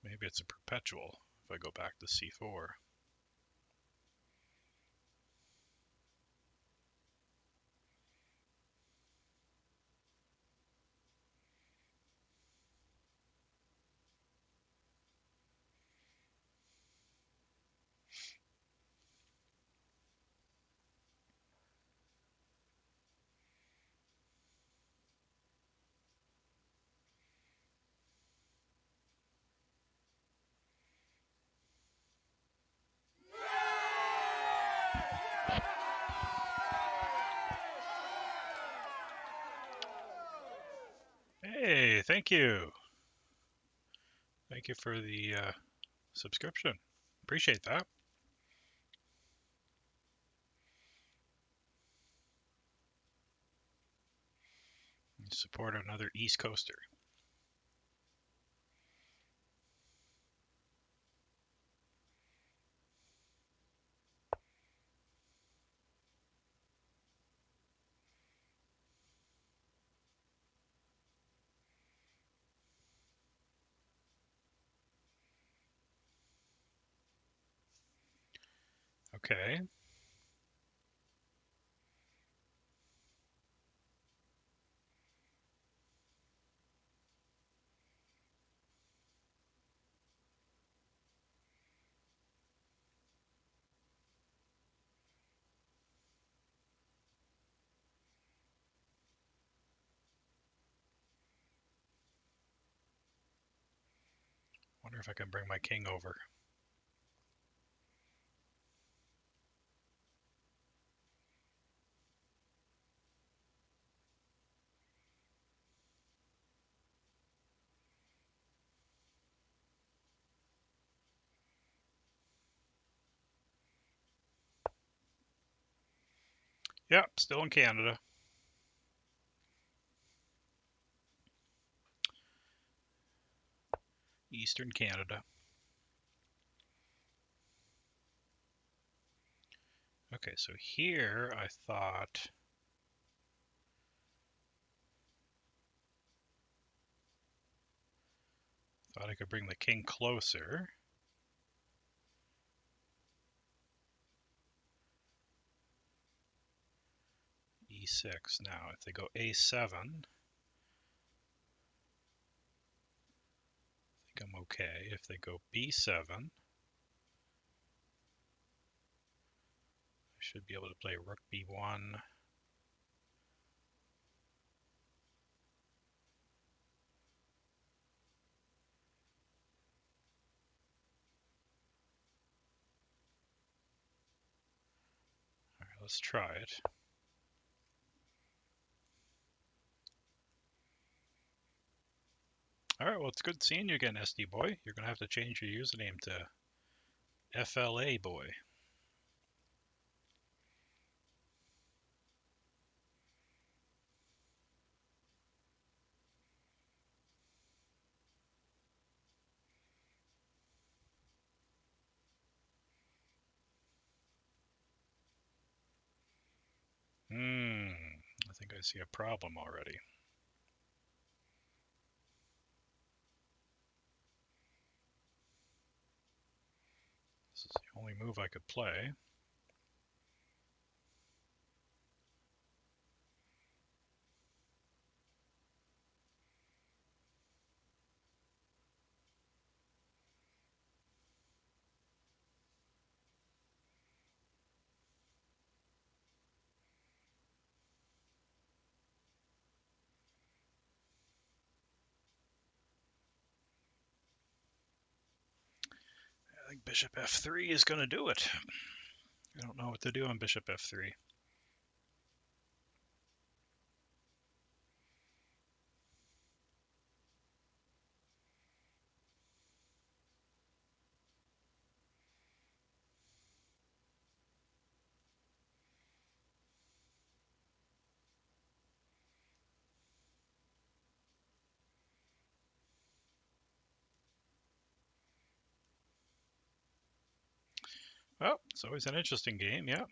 Maybe it's a perpetual if I go back to c4. Hey, thank you. Thank you for the subscription. Appreciate that. You support another East Coaster. Okay. Wonder if I can bring my king over. Yep, still in Canada. Eastern Canada. Okay, so here I thought I could bring the king closer. E6. Now, if they go A7, I think I'm okay. If they go B7, I should be able to play rook B1. All right, let's try it. All right, well, it's good seeing you again, SD boy. You're going to have to change your username to FLA boy. I think I see a problem already. This is the only move I could play. I think bishop F3 is going to do it. I don't know what to do on bishop F3. Well, it's always an interesting game, yeah.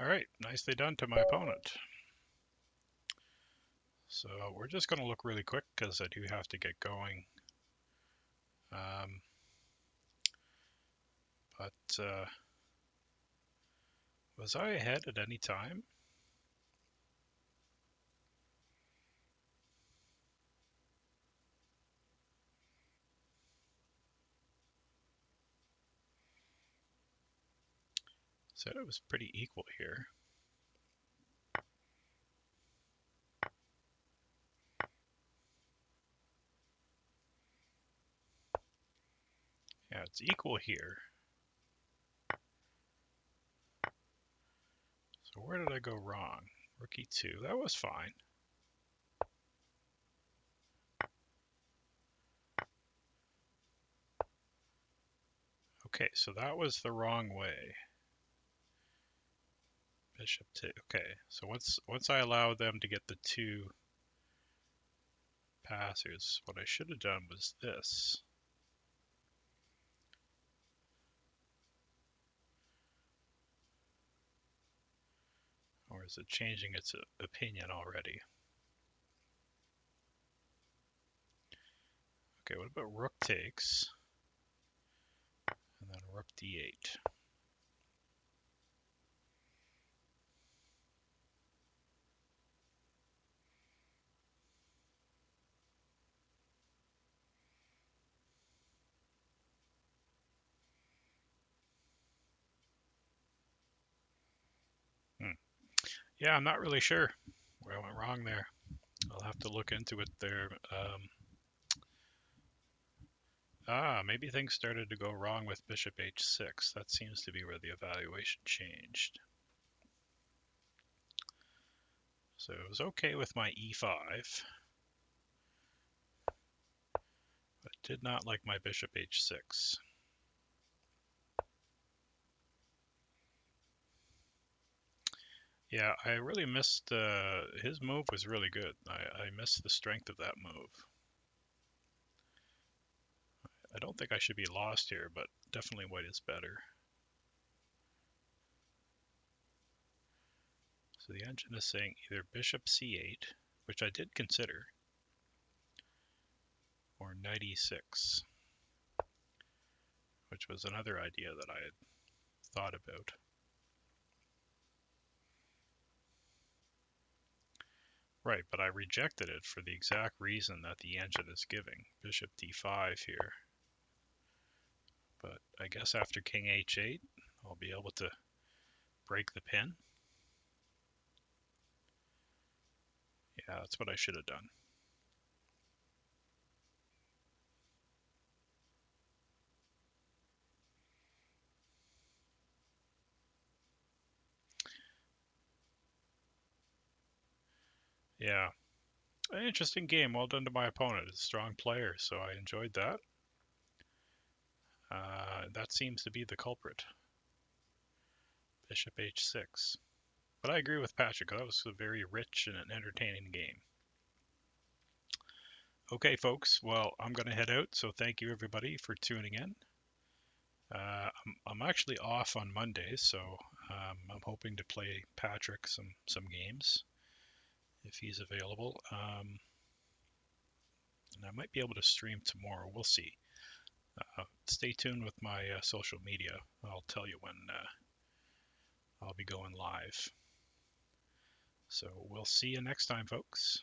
All right, nicely done to my opponent. So we're just going to look really quick because I do have to get going. But was I ahead at any time? Said it was pretty equal here. Yeah, it's equal here. So where did I go wrong? Rook E2, that was fine. Okay, so that was the wrong way. Bishop 2. Okay, so once I allow them to get the two passers, what I should have done was this. Or is it changing its opinion already? Okay, what about rook takes? And then rook d8. Yeah, I'm not really sure where I went wrong there. I'll have to look into it there. Maybe things started to go wrong with bishop h6. That seems to be where the evaluation changed. So it was okay with my e5, but did not like my bishop h6. Yeah, I really missed, his move was really good. I missed the strength of that move. I don't think I should be lost here, but definitely white is better. So the engine is saying either bishop c8, which I did consider, or knight e6, which was another idea that I had thought about. Right, but I rejected it for the exact reason that the engine is giving. Bishop d5 here. But I guess after king h8, I'll be able to break the pin. Yeah, that's what I should have done. Yeah, an interesting game. Well done to my opponent. He's a strong player, so I enjoyed that. That seems to be the culprit. Bishop h6. But I agree with Patrick. That was a very rich and an entertaining game. Okay, folks. Well, I'm going to head out, so thank you everybody for tuning in. I'm actually off on Mondays, so I'm hoping to play Patrick some games if he's available. And I might be able to stream tomorrow. We'll see. Stay tuned with my social media. I'll tell you when I'll be going live. So we'll see you next time, folks.